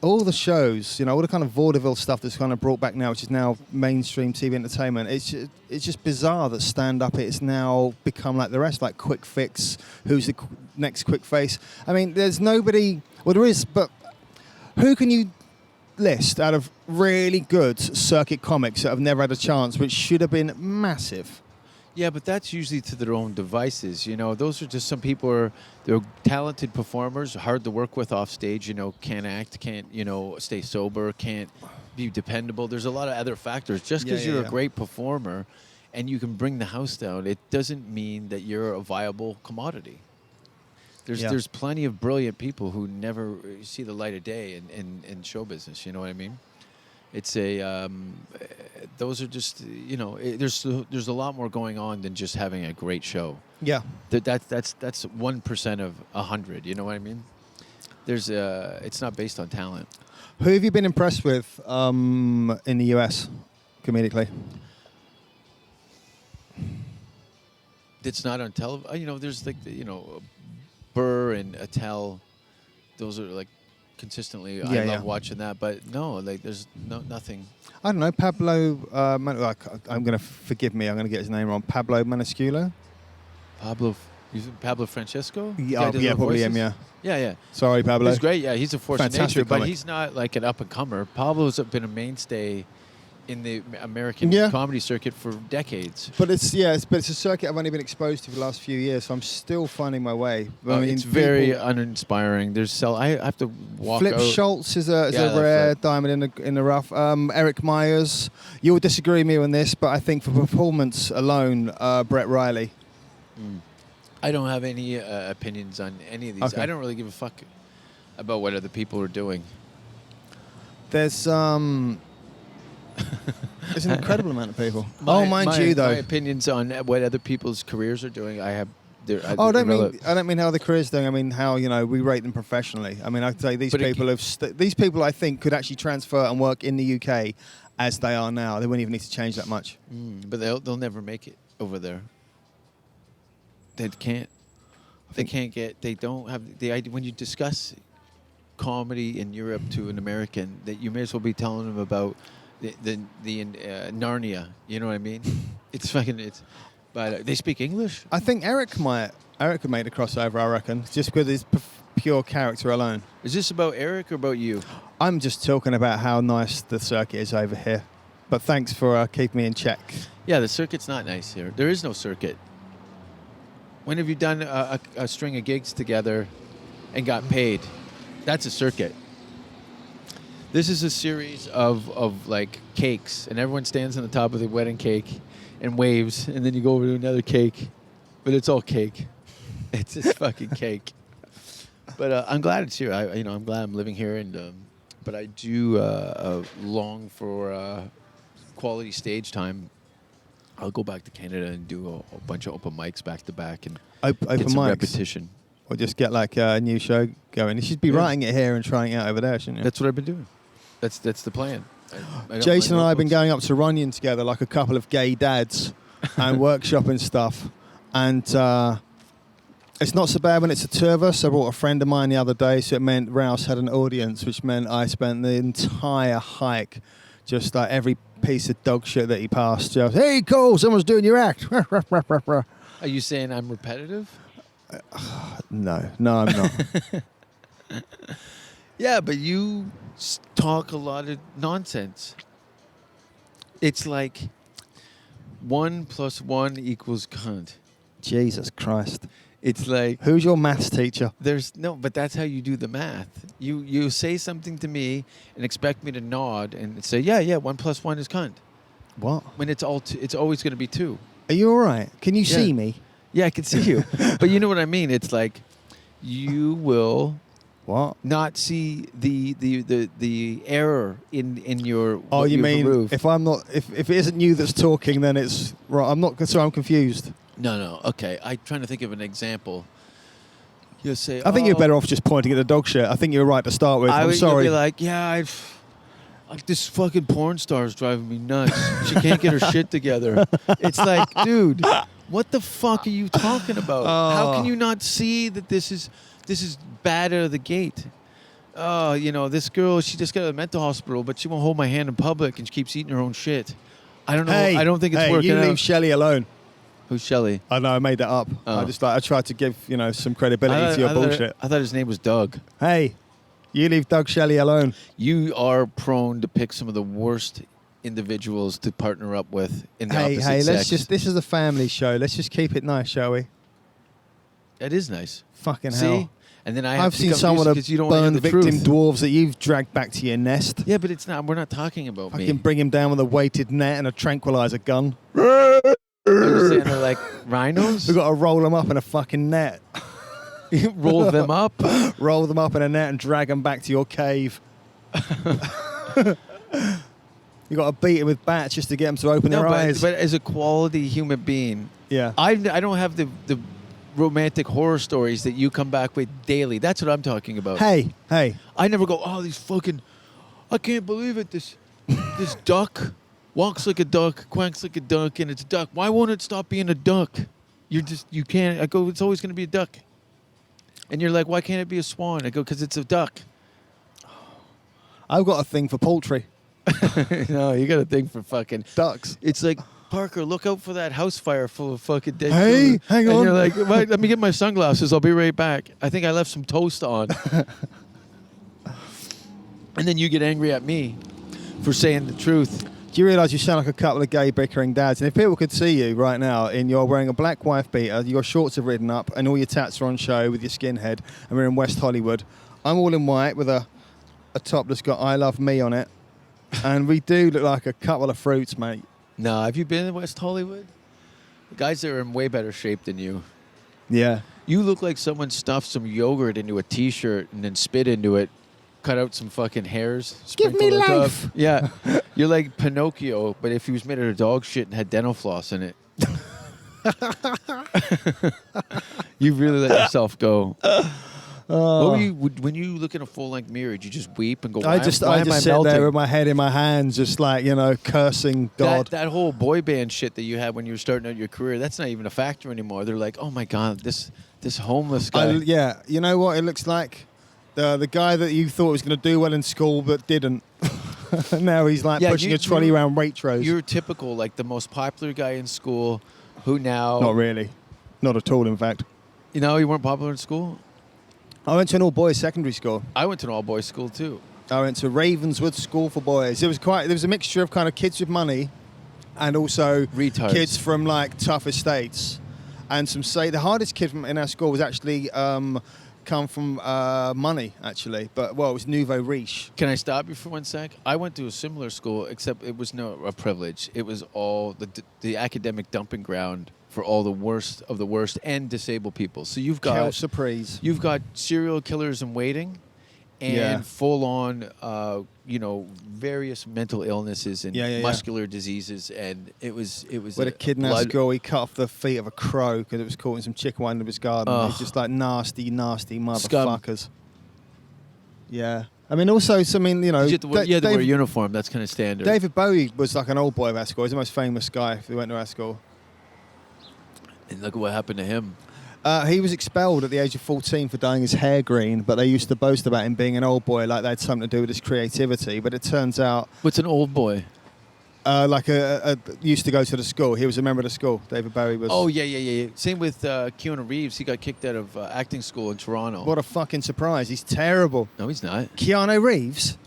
D: all the shows, all the kind of vaudeville stuff that's kind of brought back now, which is now mainstream TV entertainment, it's just bizarre that stand-up it's now become like the rest, like Quick Fix, who's the next Quick Face. I mean, there's nobody... Well, there is, but who can you list out of really good circuit comics that have never had a chance, which should have been massive?
E: Yeah, but that's usually to their own devices. Those are just some people they're talented performers, hard to work with off stage, can't act, can't, stay sober, can't be dependable. There's a lot of other factors. Just because you're a great performer and you can bring the house down, it doesn't mean that you're a viable commodity. There's plenty of brilliant people who never see the light of day in show business, you know what I mean? It's those are just, there's a lot more going on than just having a great show.
D: Yeah.
E: That's 1% of 100, you know what I mean? It's not based on talent.
D: Who have you been impressed with in the US, comedically?
E: It's not on television. There's like, Burr and Attell. Those are like, consistently, I love watching that, but no, there's nothing.
D: I don't know, Pablo. I'm going to forgive me. I'm going to get his name wrong. Pablo Maniscalco.
E: Pablo Francesco.
D: Yeah, probably him.
E: Yeah.
D: Sorry, Pablo.
E: He's great. Yeah, he's a force of nature,
D: comic.
E: but he's not like an up and comer. Pablo's been a mainstay in the American comedy circuit for decades.
D: But it's a circuit I've only been exposed to for the last few years, so I'm still finding my way.
E: It's very uninspiring. I have to walk
D: Flip
E: out.
D: Schultz is a rare diamond in the rough. Eric Myers. You'll disagree with me on this, but I think for performance alone, Brett Riley.
E: I don't have any opinions on any of these. Okay. I don't really give a fuck about what other people are doing.
D: There's There's an incredible amount of people. Mind you, though.
E: My opinions on what other people's careers are doing, I have...
D: I don't mean how the career's doing. I mean how we rate them professionally. I mean I'd say these people I think could actually transfer and work in the UK as they are now. They wouldn't even need to change that much.
E: But they'll never make it over there. They can't. They can't get. They don't have the idea. When you discuss comedy in Europe to an American, that you may as well be telling them about the Narnia. You know what I mean? It's fucking. It's. But they speak English.
D: I think Eric could make the crossover. I reckon just because it's pure character alone.
E: Is this about Eric or about you?
D: I'm just talking about how nice the circuit is over here. But thanks for keeping me in check.
E: Yeah, the circuit's not nice here. There is no circuit. When have you done a string of gigs together and got paid? That's a circuit. This is a series of like cakes, and everyone stands on the top of the wedding cake and waves, and then you go over to another cake, but it's all cake. It's just fucking cake. But I'm glad it's here. I'm glad I'm living here, and but I do long for quality stage time. I'll go back to Canada and do a bunch of open mics back to back and
D: open
E: get some
D: mics.
E: repetition.
D: Or just get like a new show going. You should be writing it here and trying it out over there, shouldn't you?
E: That's what I've been doing. That's the plan. I got
D: Jason
E: my
D: and I have been
E: notebooks.
D: going up to Runyon together like a couple of gay dads and workshopping stuff. And it's not so bad when it's the two of us. I brought a friend of mine the other day, so it meant Rouse had an audience, which meant I spent the entire hike just like every piece of dog shit that he passed. Just, hey, Cole, someone's doing your act.
E: Are you saying I'm repetitive?
D: No, I'm not.
E: Yeah, but you talk a lot of nonsense. It's like 1 + 1 = cunt.
D: Jesus Christ.
E: It's like
D: Who's your maths teacher?
E: but that's how you do the math. You say something to me and expect me to nod and say, yeah, 1 + 1 is cunt.
D: What?
E: When it's always going to be 2.
D: Are you all right? Can you
E: Yeah.
D: see me?
E: Yeah, I can see you. But you know what I mean? It's like you will
D: What?
E: not see the error in your
D: Oh,
E: what
D: you
E: you've
D: mean
E: removed.
D: if it isn't you that's talking, then it's right. I'm confused.
E: No. Okay, I'm trying to think of an example. You'll say,
D: I think you're better off just pointing at the dog shit. I think you're right to start with. I'm sorry.
E: You'll be like, yeah, like this fucking porn star is driving me nuts. She can't get her shit together. It's like, dude, what the fuck are you talking about? How can you not see that this is bad out of the gate? Oh, this girl, she just got out of the mental hospital, but she won't hold my hand in public, and she keeps eating her own shit. I don't know. I don't think it's working
D: you
E: out.
D: leave Shelley alone.
E: Who's Shelley?
D: I know, I made that up.
E: Oh.
D: I tried to give some credibility to your bullshit.
E: I thought his name was Doug.
D: Hey, you leave Doug Shelley alone.
E: You are prone to pick some of the worst individuals to partner up with in the opposite sex.
D: Let's just. This is a family show. Let's just keep it nice, shall we?
E: That is nice.
D: Fucking
E: See?
D: hell.
E: And then
D: I've seen some of the burned victim dwarves that you've dragged back to your nest.
E: Yeah, but it's not. We're not talking about
D: Fucking
E: me.
D: bring him down with a weighted net and a tranquilizer gun.
E: You're saying they're like rhinos?
D: We've got to roll them up in a fucking net.
E: Roll them up.
D: Roll them up in a net and drag them back to your cave. You got to beat them with bats just to get them to open their eyes.
E: But as a quality human being,
D: yeah,
E: I don't have the romantic horror stories that you come back with daily. That's what I'm talking about.
D: Hey.
E: I never go, oh, these fucking, I can't believe it. This duck walks like a duck, quacks like a duck, and it's a duck. Why won't it stop being a duck? You can't. I go, it's always going to be a duck. And you're like, why can't it be a swan? I go, because it's a duck.
D: I've got a thing for poultry.
E: No, you got a thing for fucking
D: Ducks.
E: It's like, Parker, look out for that house fire full of fucking dead
D: Hey,
E: children.
D: hang on.
E: And you're like, "Right, let me get my sunglasses. I'll be right back. I think I left some toast on. And then you get angry at me for saying the truth.
D: Do you realise you sound like a couple of gay bickering dads? And if people could see you right now and you're wearing a black wife beater, your shorts are ridden up and all your tats are on show with your skinhead, and we're in West Hollywood. I'm all in white with a top that's got I Love Me on it. And we do look like a couple of fruits, mate.
E: No, have you been in West Hollywood? The guys there are in way better shape than you.
D: Yeah.
E: You look like someone stuffed some yogurt into a T-shirt and then spit into it, cut out some fucking hairs.
D: Give me
E: sprinkled on top.
D: life.
E: Yeah. You're like Pinocchio, but if he was made out of dog shit and had dental floss in it. You really let yourself go. What were you, when you look in a full-length mirror, did you just weep and go,
D: I just sit there with my head in my hands, just like, cursing God.
E: That whole boy band shit that you had when you were starting out your career, that's not even a factor anymore. They're like, oh my God, this homeless guy.
D: Yeah, you know what it looks like? The guy that you thought was going to do well in school but didn't. Now he's like pushing a trolley around Waitrose.
E: You're typical, like the most popular guy in school who now...
D: Not really. Not at all, in fact.
E: You know, you weren't popular in school?
D: I went to an all-boys secondary school.
E: I went to an all-boys school, too.
D: I went to Ravenswood School for Boys. There was a mixture of kind of kids with money and also
E: Retards.
D: kids from like tough estates. And the hardest kid in our school was actually come from money, actually. But, well, it was nouveau riche.
E: Can I stop you for 1 sec? I went to a similar school, except it was not a privilege. It was all the academic dumping ground for all the worst of the worst and disabled people. So you've got...
D: Surprise.
E: You've got serial killers in waiting and full-on, various mental illnesses and muscular diseases. And it was
D: with a kid in our school, he cut off the feet of a crow because it was caught in some chicken wine in his garden. It's just like nasty, nasty motherfuckers. Scum. Yeah. I mean, also, you had to
E: wear a uniform. That's kind of standard.
D: David Bowie was like an old boy of our school. He's the most famous guy who went to our school.
E: And look at what happened to him.
D: He was expelled at the age of 14 for dyeing his hair green, but they used to boast about him being an old boy, like they had something to do with his creativity. But it turns out...
E: What's an old boy?
D: Used to go to the school. He was a member of the school. David Bowie was...
E: Oh, yeah. Same with Keanu Reeves. He got kicked out of acting school in Toronto.
D: What a fucking surprise. He's terrible.
E: No, he's not.
D: Keanu Reeves?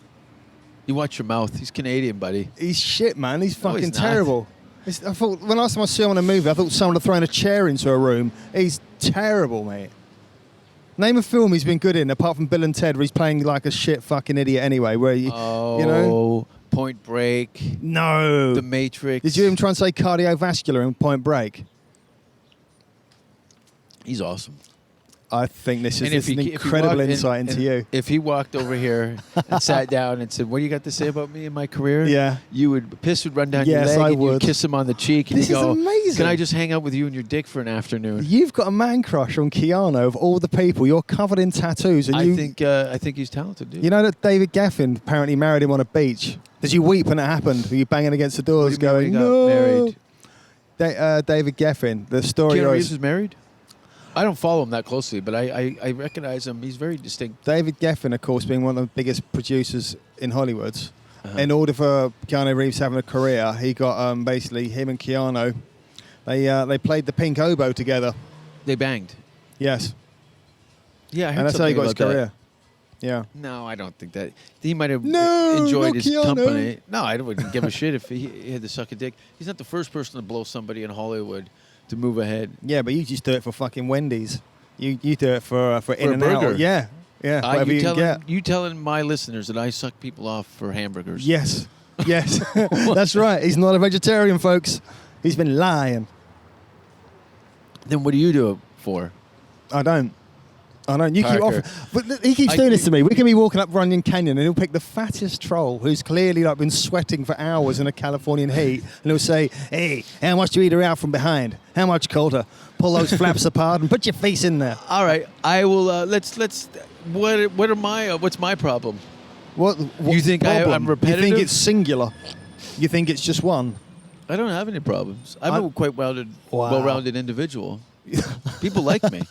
E: You watch your mouth. He's Canadian, buddy.
D: He's shit, man. He's fucking terrible. I thought when last time I saw him in a movie, I thought someone had thrown a chair into a room. He's terrible, mate. Name a film he's been good in, apart from Bill and Ted, where he's playing like a shit fucking idiot anyway. Where you know,
E: Point Break.
D: No,
E: The Matrix.
D: Did you even try and say cardiovascular in Point Break?
E: He's awesome.
D: I think this is an incredible insight into you.
E: If he walked over here and sat down and said, "What do you got to say about me and my career?"
D: Yeah,
E: piss would run down your leg, and you'd kiss him on the cheek, and
D: this
E: you go,
D: is amazing.
E: "Can I just hang out with you and your dick for an afternoon?"
D: You've got a man crush on Keanu of all the people. You're covered in tattoos, and
E: I think he's talented, dude.
D: You know that David Geffen apparently married him on a beach. Did you weep when it happened? Were you banging against the doors, going, "No"? Married? David Geffen. The story.
E: Keanu Reeves is married. I don't follow him that closely, but I recognize him. He's very distinct.
D: David Geffen, of course, being one of the biggest producers in Hollywood. In order for Keanu Reeves having a career, he got basically him and Keanu. They played the Pink Oboe together.
E: They banged.
D: Yes.
E: Yeah, I heard
D: and that's how he got his career.
E: That.
D: Yeah.
E: No, I don't think that. He might have enjoyed his
D: Keanu.
E: company. No, I wouldn't give a shit if he had to suck a dick. He's not the first person to blow somebody in Hollywood to move ahead.
D: Yeah, but you just do it for fucking Wendy's. You do it for In and
E: burger.
D: Out. Yeah. Whatever you can get.
E: You telling my listeners that I suck people off for hamburgers?
D: Yes. Yes. That's right. He's not a vegetarian, folks. He's been lying.
E: Then what do you do it for?
D: I don't. You keep but he keeps doing this to me. We can be walking up Runyon Canyon and he'll pick the fattest troll who's clearly like been sweating for hours in a Californian heat, and he'll say, "Hey, how much do you eat her out from behind? How much colder? Pull those flaps apart and put your face in there."
E: All right, I will. Let's. What's my problem?
D: What
E: you think
D: problem?
E: I'm repetitive?
D: You think it's singular? You think it's just one?
E: I don't have any problems. I'm a quite well-rounded individual. People like me.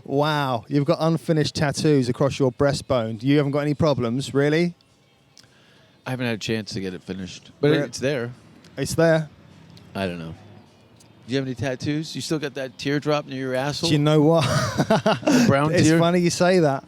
D: Wow, you've got unfinished tattoos across your breastbone. You haven't got any problems, really?
E: I haven't had a chance to get it finished, but it's there.
D: It's there.
E: I don't know. Do you have any tattoos? You still got that teardrop near your asshole?
D: Do you know what?
E: Brown tear?
D: It's funny you say that.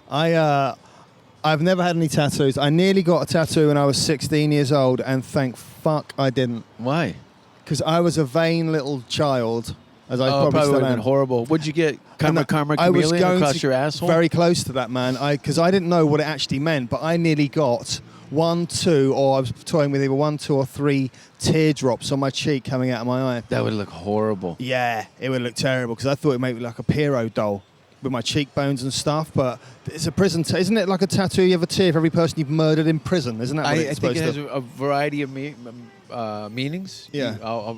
D: I've never had any tattoos. I nearly got a tattoo when I was 16 years old, and thank fuck I didn't.
E: Why?
D: Because I was a vain little child. As I probably
E: would
D: still
E: have
D: am.
E: been horrible. What'd you get? Karma chameleon across your asshole?
D: Very close to that, man. Because I didn't know what it actually meant, but I nearly got 1, 2, or I was toying with either 1, 2, or 3 teardrops on my cheek coming out of my eye.
E: That would look horrible.
D: Yeah, it would look terrible because I thought it made me like a Pierrot doll with my cheekbones and stuff. But it's a prison, isn't it? Like a tattoo you have a tear for every person you've murdered in prison, isn't that? What it's
E: I think
D: supposed
E: it has a variety of meanings.
D: Yeah.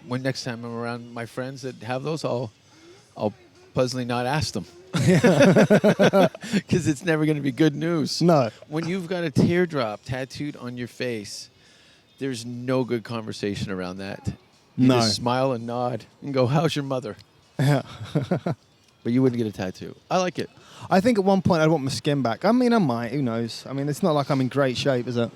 E: When next time I'm around my friends that have those, I'll pleasantly not ask them. Because it's never going to be good news.
D: No.
E: When you've got a teardrop tattooed on your face, there's no good conversation around that. You just smile and nod and go, "How's your mother?"
D: Yeah.
E: But you wouldn't get a tattoo. I like it.
D: I think at one point I'd want my skin back. I mean, I might. Who knows? I mean, it's not like I'm in great shape, is it?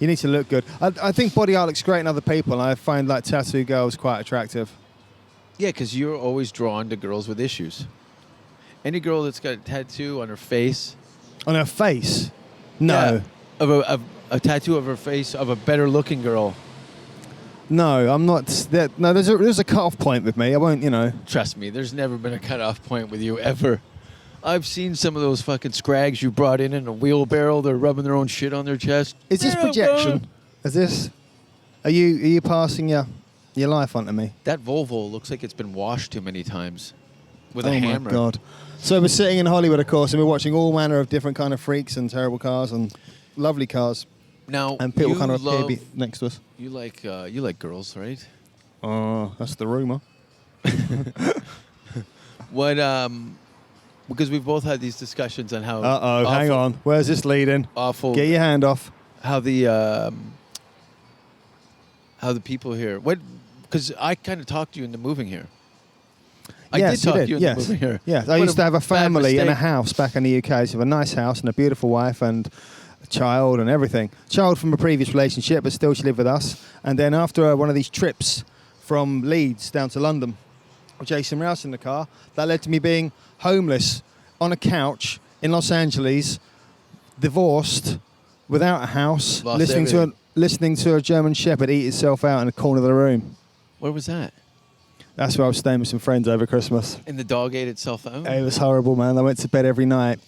D: You need to look good. I think body art looks great in other people, and I find like tattoo girls quite attractive.
E: Yeah, because you're always drawn to girls with issues. Any girl that's got a tattoo on her face.
D: On her face? No.
E: Yeah, of a tattoo of her face of a better looking girl.
D: No, I'm not. No, there's a cut-off point with me. I won't,
E: Trust me, there's never been a cutoff point with you ever. I've seen some of those fucking scrags you brought in a wheelbarrow. They're rubbing their own shit on their chest.
D: Is this projection? Is this? Are you passing your life onto me?
E: That Volvo looks like it's been washed too many times with a hammer.
D: Oh my God! So we're sitting in Hollywood, of course, and we're watching all manner of different kind of freaks and terrible cars and lovely cars.
E: Now,
D: and people kind of appear next to us.
E: You like girls, right?
D: Oh, that's the rumor.
E: What? Because we've both had these discussions on how.
D: Hang on. Where's this leading?
E: Awful.
D: Get your hand off.
E: How the people here. What? Because I kind of talked you into moving here. I did talk you into moving here.
D: Yes, I used to have a family and a house back in the UK. So I have a nice house and a beautiful wife and a child and everything. Child from a previous relationship, but still she lived with us. And then after one of these trips from Leeds down to London, with Jason Rouse in the car, that led to me being homeless on a couch in Los Angeles, divorced, without a house, listening to a German Shepherd eat itself out in a corner of the room.
E: Where was that?
D: That's where I was staying with some friends over Christmas.
E: And the dog ate itself out?
D: It was horrible, man. I went to bed every night.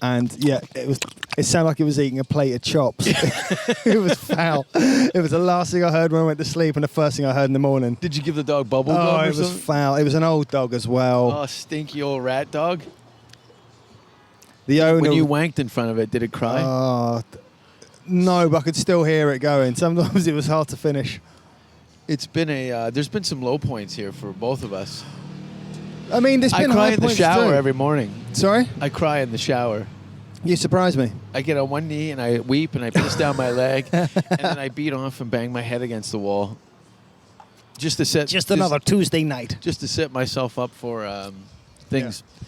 D: And yeah, it sounded like it was eating a plate of chops. It was foul. It was the last thing I heard when I went to sleep and the first thing I heard in the morning.
E: Did you give the dog bubble gum or
D: it was
E: something?
D: foul. It was an old dog as well.
E: Oh, stinky old rat dog.
D: The owner,
E: when you wanked in front of it, did it cry?
D: No, but I could still hear it going. Sometimes it was hard to finish.
E: It's been there's been some low points here for both of us.
D: I mean, there's been
E: cry
D: high
E: in the
D: points
E: shower
D: too.
E: every morning.
D: Sorry?
E: I cry in the shower.
D: You surprise me.
E: I get on one knee and I weep and I piss down my leg and then I beat off and bang my head against the wall. Just
D: another Tuesday night.
E: Just to set myself up for things. Yeah.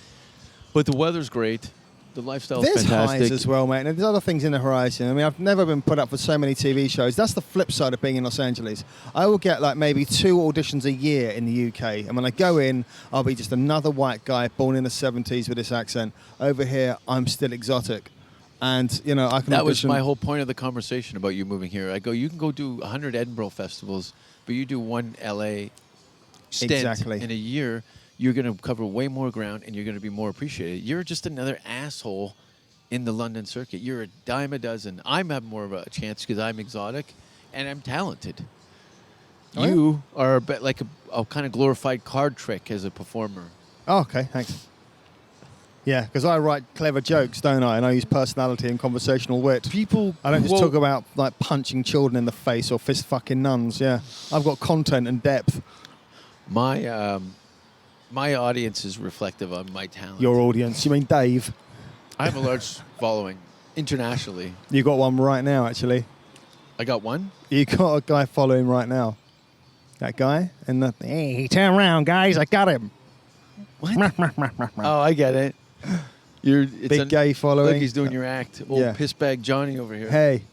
E: But the weather's great. The lifestyle's fantastic.
D: There's highs as well, mate. And there's other things in the horizon. I mean, I've never been put up for so many TV shows. That's the flip side of being in Los Angeles. I will get like maybe 2 auditions a year in the UK. And when I go in, I'll be just another white guy born in the 70s with this accent. Over here, I'm still exotic. And, I can audition.
E: That was my whole point of the conversation about you moving here. I go, you can go do 100 Edinburgh festivals, but you do one LA stint in a year. You're going to cover way more ground and you're going to be more appreciated. You're just another asshole in the London circuit. You're a dime a dozen. I'm having more of a chance because I'm exotic and I'm talented.
D: Oh,
E: you are a bit like a kind of glorified card trick as a performer.
D: Oh, okay, thanks. Yeah, because I write clever jokes, don't I? And I use personality and conversational wit. I don't just talk about like punching children in the face or fist fucking nuns. Yeah, I've got content and depth.
E: My audience is reflective of my talent.
D: Your audience? You mean Dave?
E: I have a large following internationally.
D: You got one right now, actually.
E: I got one?
D: You got a guy following right now. That guy? And hey, turn around, guys. I got him.
E: What? Oh, I get it.
D: Big gay following.
E: Look, he's doing your act. Old pissbag Johnny over here.
D: Hey.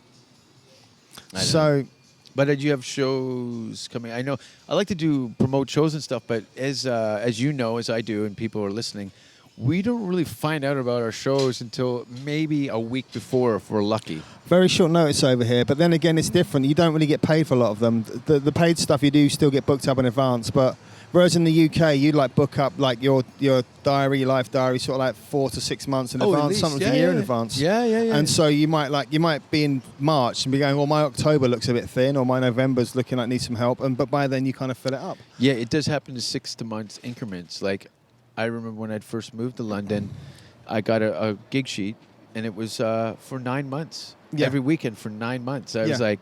D: So...
E: But did you have shows coming? I know I like to promote shows and stuff, but as you know, as I do, and people are listening, we don't really find out about our shows until maybe a week before if we're lucky. Very short notice over here, but then again, it's different. You don't really get paid for a lot of them. The paid stuff you do still get booked up in advance, but whereas in the UK, you like book up like your life diary, sort of like 4 to 6 months in advance, sometimes a year in advance. Yeah. And so you might be in March and be going, well, my October looks a bit thin, or my November's looking like needs some help, but by then you kind of fill it up. Yeah, it does happen in 6 month increments. Like I remember when I'd first moved to London, I got a gig sheet, and it was for 9 months. Yeah. Every weekend for 9 months. I was like,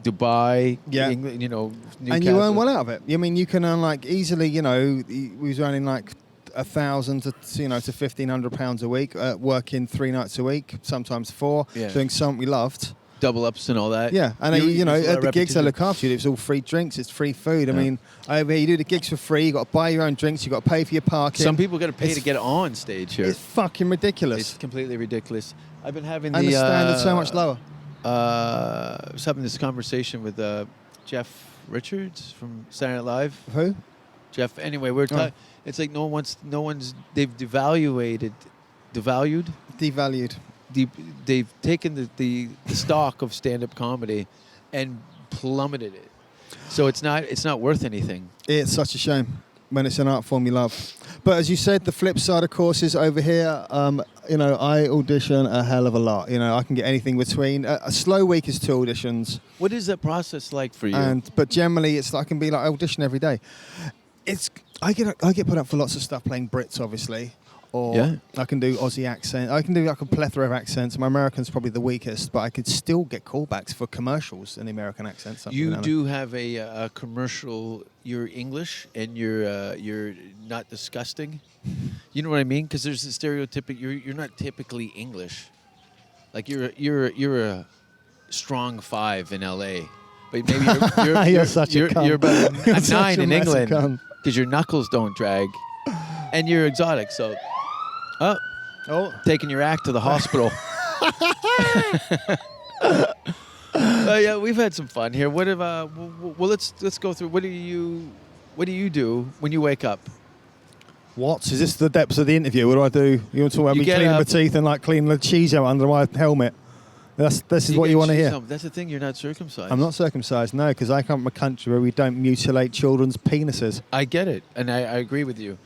E: Dubai, England, Newcastle. And you earn well out of it. I mean, you can earn like easily, we was earning like $1,000 to £1,500 a week, working 3 nights a week, sometimes 4, doing something we loved. double ups and all that.
D: Yeah, and
E: You-
D: you know,
E: there's a lot
D: at
E: of
D: the gigs they
E: repetition.
D: look after you. It's all free drinks, it's free food. I
E: Yeah.
D: mean, over here you do the gigs for free. You got to buy your own drinks. You got to pay for your parking.
E: Some people got to pay
D: It's
E: to get on stage here.
D: It's fucking ridiculous.
E: It's completely ridiculous. I've been having
D: And the standard's so much
E: lower.
D: lower.
E: I was having this conversation with Jeff Richards from Saturday Night Live.
D: Who?
E: Jeff. Anyway, we're
D: Oh.
E: talking. It's like no one's. They've devalued.
D: Devalued.
E: They've taken the stock of stand-up comedy and plummeted it. So it's not worth anything.
D: It's such a shame when it's an art form you love. But as you said, the flip side, of course, is over here. You know, I audition a hell of a lot. You know, I can get anything between a slow week is 2 auditions,
E: What is that process like for you?
D: but generally it's I can be like I audition every day. I get put up for lots of stuff playing Brits, obviously. Or
E: Yeah.
D: I can do Aussie accent. I can do like a plethora of accents. My American's probably the weakest, but I could still get callbacks for commercials in the American accent. something
E: You
D: like that.
E: do have a commercial. You're English and you're not disgusting. You know what I mean? Because there's a stereotypic. You're not typically English. Like you're a strong 5 in LA, but maybe you're
D: You're such a cunt.
E: you're about
D: You're
E: a
D: such
E: 9
D: a
E: in
D: massive
E: England
D: cunt.
E: because your knuckles don't drag, and you're exotic. So,
D: Oh,
E: taking your act to the hospital. Yeah, we've had some fun here. What have well, let's go through. What do you do when you wake up?
D: what? Is this the depths of the interview? What do I do? You want to talk about
E: You
D: me
E: get
D: cleaning my
E: up-
D: teeth and like cleaning the cheese out under my helmet? This is what you want to hear.
E: That's the thing. You're not circumcised.
D: I'm not circumcised, no, because I come from a country where we don't mutilate children's penises.
E: I get it, and I agree with you.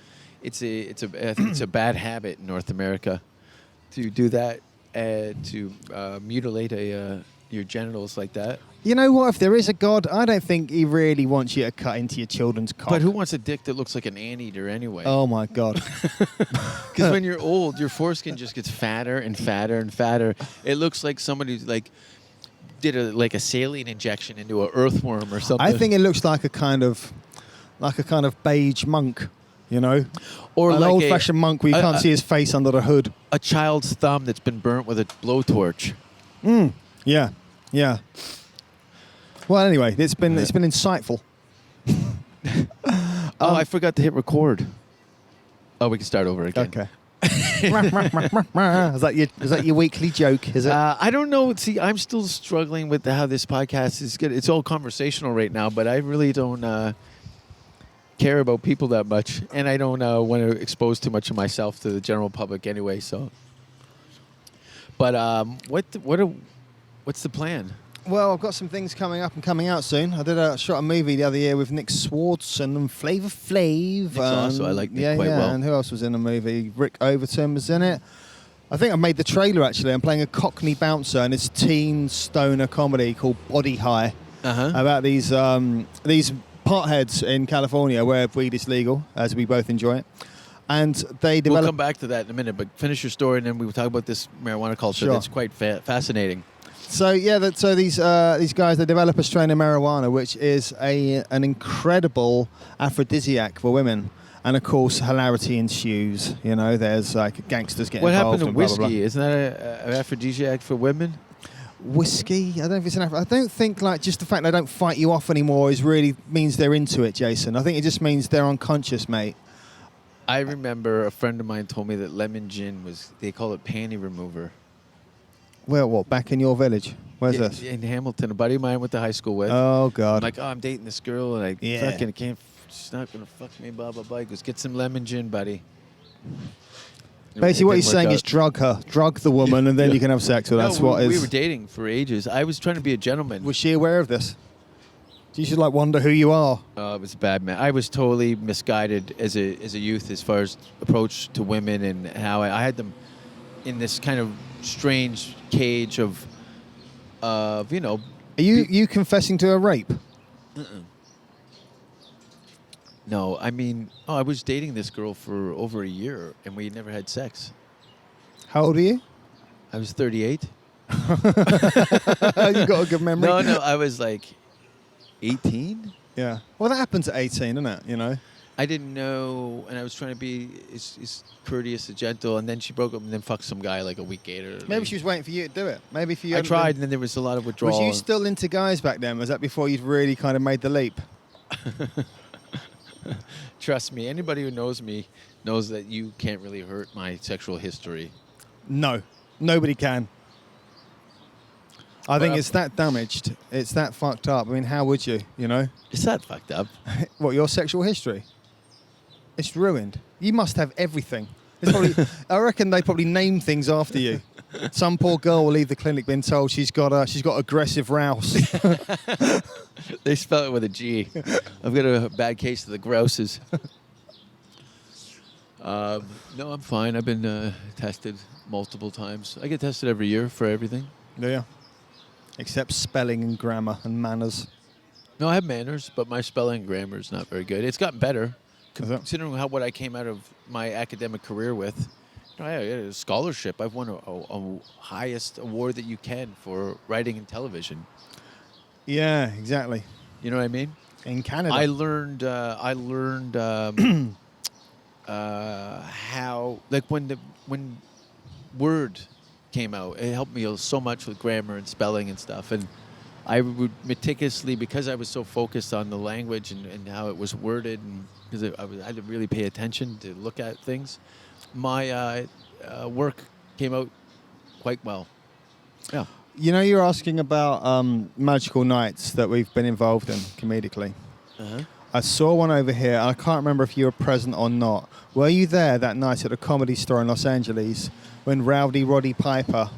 E: I think it's a bad habit in North America to do that, to mutilate your genitals like that.
D: You know what? If there is a God, I don't think he really wants you to cut into your children's cock.
E: But who wants a dick that looks like an anteater anyway?
D: Oh my God!
E: Because when you're old, your foreskin just gets fatter and fatter and fatter. It looks like somebody did a saline injection into an earthworm or something.
D: I think it looks like a kind of beige monk, you know,
E: or
D: an
E: like
D: old-fashioned monk where you can't see his face under the hood.
E: a child's thumb that's been burnt with a blowtorch.
D: Yeah, yeah. Well, anyway, it's been insightful.
E: I forgot to hit record. Oh, we can start over again.
D: Okay. is that your weekly joke? Is it?
E: I don't know. See, I'm still struggling with how this podcast is good. It's all conversational right now, but I really don't care about people that much, and I don't want to expose too much of myself to the general public anyway. So, but what's the plan?
D: Well, I've got some things coming up and coming out soon. I shot a movie the other year with Nick Swartzen and Flavor Flav.
E: Nick's awesome. I like Nick quite
D: yeah.
E: well.
D: And who else was in the movie? Rick Overton was in it. I think I made the trailer actually. I'm playing a Cockney bouncer in this teen stoner comedy called Body High about these potheads in California where weed is legal, as we both enjoy it. And they
E: We'll
D: develop.
E: come back to that in a minute, but finish your story, and then we will talk about this marijuana culture.
D: Sure.
E: That's quite fascinating.
D: So yeah, so these guys, they develop a strain of marijuana which is an incredible aphrodisiac for women, and of course hilarity ensues. You know, there's like gangsters getting
E: What
D: involved.
E: happened to
D: and blah, blah,
E: whiskey?
D: blah.
E: Isn't that an aphrodisiac for women?
D: Whiskey? I don't know if it's an. I don't think like just the fact they don't fight you off anymore is really means they're into it, Jason. I think it just means they're unconscious, mate.
E: I remember a friend of mine told me that lemon gin they call it panty remover.
D: Well, what? Back in your village? Where's this?
E: In Hamilton, a buddy of mine went to high school with.
D: Oh God!
E: I'm like, I'm dating this girl, and I
D: Yeah.
E: fucking can't. She's not gonna fuck me. Blah blah blah. He goes, get some lemon gin, buddy.
D: Basically, what he's saying is drug the woman, and then you can have sex with her. That's what is.
E: We were dating for ages. I was trying to be a gentleman.
D: Was she aware of this? You should like wonder who you are.
E: It was bad, man. I was totally misguided as a youth as far as approach to women and how I had them in this kind of strange cage of you know.
D: Are you confessing to a rape?
E: No, I mean, I was dating this girl for over a year, and we never had sex.
D: How old are you?
E: I was 38.
D: You got a good memory.
E: No, I was like 18.
D: Yeah. Well, that happens at 18, doesn't it? You know.
E: I didn't know, and I was trying to be as courteous and gentle, and then she broke up and then fucked some guy like a week later.
D: Maybe she was waiting for you to do it. Maybe if you.
E: I tried, and then there was a lot of withdrawal.
D: Was you still into guys back then? Was that before you'd really kind of made the leap?
E: Trust me, anybody who knows me knows that you can't really hurt my sexual history.
D: No, nobody can. I think it's that damaged. It's that fucked up. I mean, how would you, you know?
E: Is that fucked up?
D: What, your sexual history? It's ruined. You must have everything. It's probably, I reckon they probably name things after you. Some poor girl will leave the clinic being told she's got aggressive Rouse.
E: They spell it with a G. I've got a bad case of the grouses. No, I'm fine. I've been tested multiple times. I get tested every year for everything.
D: Yeah. Except spelling and grammar and manners.
E: No, I have manners, but my spelling and grammar is not very good. It's gotten better,
D: Is it?
E: considering what I came out of my academic career with. You know, I had a scholarship. I've won a highest award that you can for writing and television.
D: Yeah, exactly.
E: You know what I mean?
D: In Canada.
E: I learned how, like when Word came out, it helped me so much with grammar and spelling and stuff. And I would meticulously, because I was so focused on the language and how it was worded, and because I had to really pay attention to look at things, my work came out quite well. Yeah.
D: You know, you're asking about magical nights that we've been involved in comedically.
E: Uh-huh.
D: I saw one over here, and I can't remember if you were present or not. Were you there that night at a Comedy Store in Los Angeles when Rowdy Roddy Piper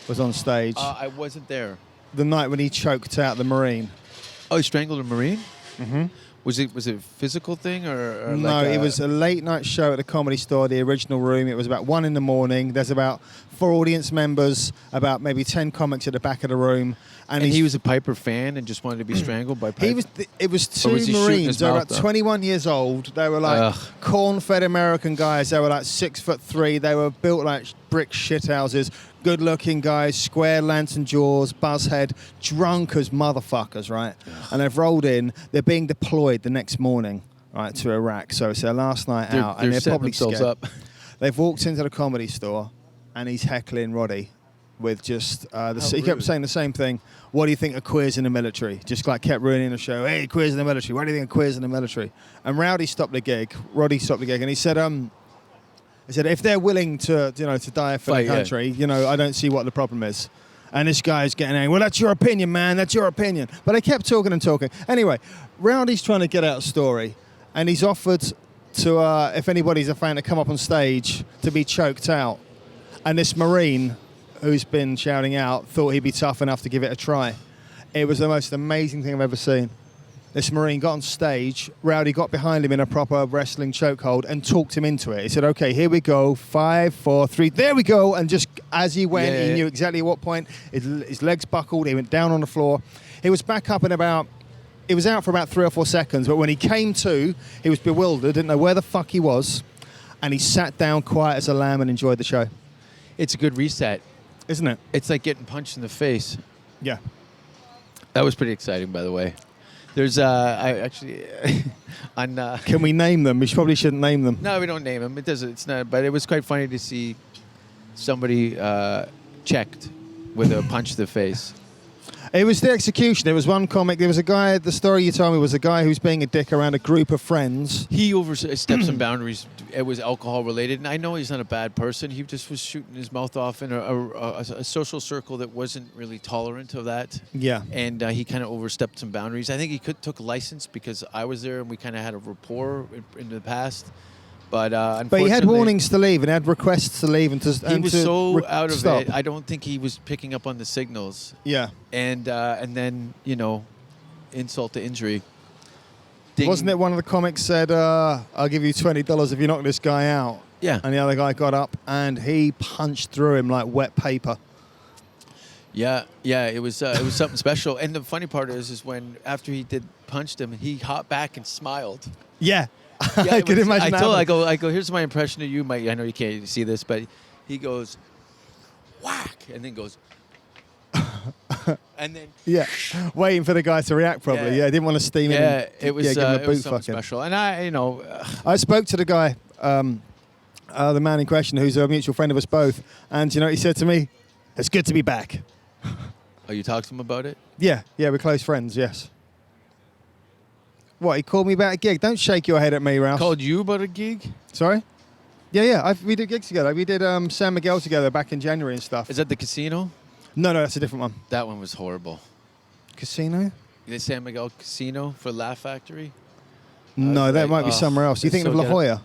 D: was on stage?
E: I wasn't there.
D: The night when he choked out the Marine.
E: Oh, he strangled a Marine?
D: Mm-hmm.
E: Was it a physical thing or
D: No,
E: like
D: it was a late night show at the Comedy Store, the original room. It was about 1 a.m. There's about 4 audience members, about maybe 10 comics at the back of the room.
E: And he was a Piper fan and just wanted to be strangled by Piper?
D: It was two
E: was he shooting
D: Marines.
E: his
D: They were
E: mouth
D: about
E: up?
D: 21 years old. They were like corn-fed American guys. They were like 6'3". They were built like brick shithouses. Good-looking guys, square lantern jaws, buzzhead, drunk as motherfuckers, right? And they've rolled in. They're being deployed the next morning, right, to Iraq. So it's their last night out, and they're
E: setting
D: probably
E: themselves
D: scared.
E: up.
D: They've walked into the Comedy Store, and he's heckling Roddy with just he kept
E: rude.
D: saying the same thing. What do you think of queers in the military? Just like kept ruining the show. Hey, queers in the military. What do you think of queers in the military? And Roddy stopped the gig, and he said, if they're willing to die for
E: Fight,
D: the
E: yeah.
D: country, I don't see what the problem is. And this guy's getting angry. Well, that's your opinion, man. That's your opinion. But they kept talking and talking. Anyway, Rowdy's trying to get out a story, and he's offered to, if anybody's a fan, to come up on stage to be choked out. And this Marine, who's been shouting out, thought he'd be tough enough to give it a try. It was the most amazing thing I've ever seen. This Marine got on stage, Rowdy got behind him in a proper wrestling chokehold and talked him into it. He said, okay, here we go, 5, 4, 3, there we go. And just as he went, he knew exactly at what point. His legs buckled, he went down on the floor. He was back up he was out for about 3 or 4 seconds, but when he came to, he was bewildered, didn't know where the fuck he was, and he sat down quiet as a lamb and enjoyed the show.
E: It's a good reset.
D: Isn't it?
E: It's like getting punched in the face.
D: Yeah.
E: That was pretty exciting, by the way. There's I actually on
D: Can we name them? We probably shouldn't name them.
E: No, we don't name them. It doesn't. It's not. But it was quite funny to see somebody checked with a punch to the face.
D: It was the execution. There was one comic. There was a guy. The story you told me was a guy who's being a dick around a group of friends.
E: He overstepped some boundaries. It was alcohol related, and I know he's not a bad person. He just was shooting his mouth off in a social circle that wasn't really tolerant of that.
D: Yeah.
E: And he kind of overstepped some boundaries. I think he took license because I was there and we kind of had a rapport in the past. But
D: he had warnings to leave and had requests to leave and to
E: he was so out of
D: stop.
E: it. I don't think he was picking up on the signals.
D: Yeah.
E: And then insult to injury.
D: Wasn't it one of the comics said, I'll give you $20 if you knock this guy out?
E: Yeah.
D: And the other guy got up and he punched through him like wet paper.
E: Yeah, it was something special. And the funny part is when after he punched him, he hopped back and smiled.
D: Yeah.
E: Yeah,
D: I could imagine that.
E: I go. Here's my impression of you, Mike. I know you can't see this, but he goes, whack, and then goes, And then
D: Yeah, waiting for the guy to react. Probably. Yeah, didn't want to steam him.
E: yeah, it was
D: give him a
E: it was
D: boot
E: something
D: fucking.
E: special. And I
D: I spoke to the guy, the man in question, who's a mutual friend of us both, and he said to me, "It's good to be back."
E: oh, you talked to him about it?
D: Yeah, we're close friends. Yes. What? He called me about a gig. Don't shake your head at me, Rouse.
E: Called you about a gig?
D: Sorry. Yeah. We did gigs together. We did San Miguel together back in January and stuff.
E: Is that the casino?
D: No, that's a different one.
E: That one was horrible.
D: Casino?
E: The San Miguel Casino for Laugh Factory?
D: No, that might be somewhere else. You
E: it's
D: thinking
E: so
D: of La Jolla?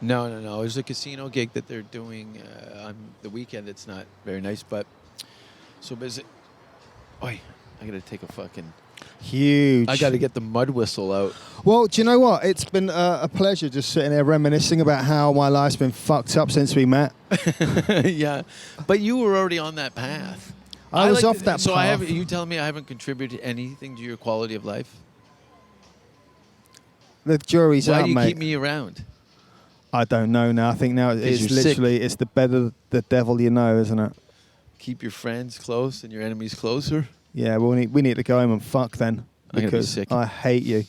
E: No. It was a casino gig that they're doing on the weekend. It's not very nice, but so busy. Oi, I gotta take a fucking.
D: Huge.
E: I gotta get the mud whistle out.
D: Well, do you know what? It's been a pleasure just sitting there reminiscing about how my life's been fucked up since we met.
E: Yeah, but you were already on that path.
D: I was off that
E: So
D: path.
E: you telling me I haven't contributed anything to your quality of life?
D: The jury's
E: Why
D: out,
E: do you
D: mate.
E: keep me around?
D: I don't know now. I think now it's
E: you're
D: literally it's the better the devil you know, isn't it?
E: Keep your friends close and your enemies closer.
D: Yeah, we need to go home and fuck then
E: I'm gonna be
D: because
E: sick.
D: I hate you.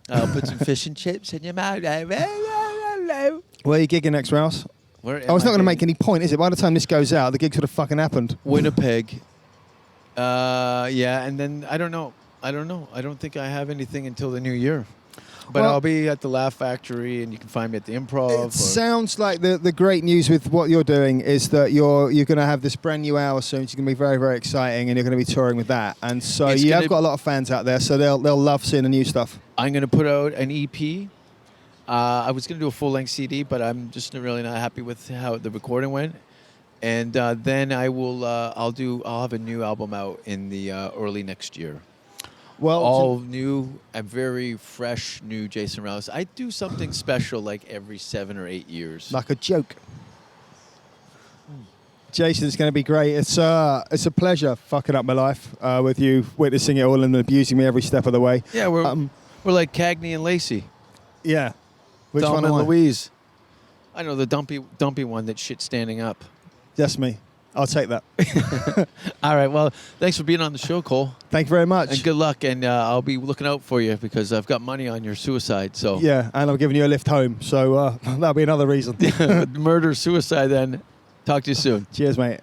E: I'll put some fish and chips in your mouth.
D: Where are you gigging next, Rouse?
E: Where
D: Oh, it's not going to make any point, is it? By the time this goes out, the gig could have fucking happened.
E: Winnipeg. Yeah, and then I don't know. I don't think I have anything until the new year. But
D: Well-
E: I'll be at the Laugh Factory, and you can find me at the Improv.
D: It sounds like the great news with what you're doing is that you're going to have this brand new hour soon. It's going to be very, very exciting, and you're going to be touring with that. And so
E: It's
D: you
E: gonna-
D: have got a lot of fans out there, so they'll love seeing the new stuff.
E: I'm going to put out an EP. I was going to do a full-length CD, but I'm just really not happy with how the recording went. And then I'll have a new album out in the early next year.
D: Well,
E: All new and very fresh new Jason Rouse. I do something special like every 7 or 8 years.
D: like a joke. Jason, it's going to be great. It's a pleasure fucking up my life with you, witnessing it all and abusing me every step of the way.
E: Yeah, we're like Cagney and Lacey.
D: Yeah. Which
E: Dom
D: one
E: and
D: am I?
E: Louise. I know the dumpy one that shit standing up.
D: That's me. I'll take that.
E: All right, well, thanks for being on the show, Cole.
D: Thank you very much.
E: And good luck, and I'll be looking out for you because I've got money on your suicide. So
D: Yeah, and I'm giving you a lift home, so that'll be another reason.
E: murder, suicide. Then talk to you soon.
D: Cheers, mate.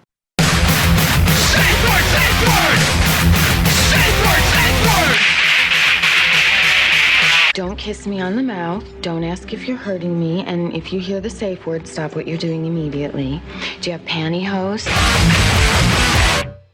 F: Don't kiss me on the mouth. Don't ask if you're hurting me. And if you hear the safe word, stop what you're doing immediately. Do you have pantyhose?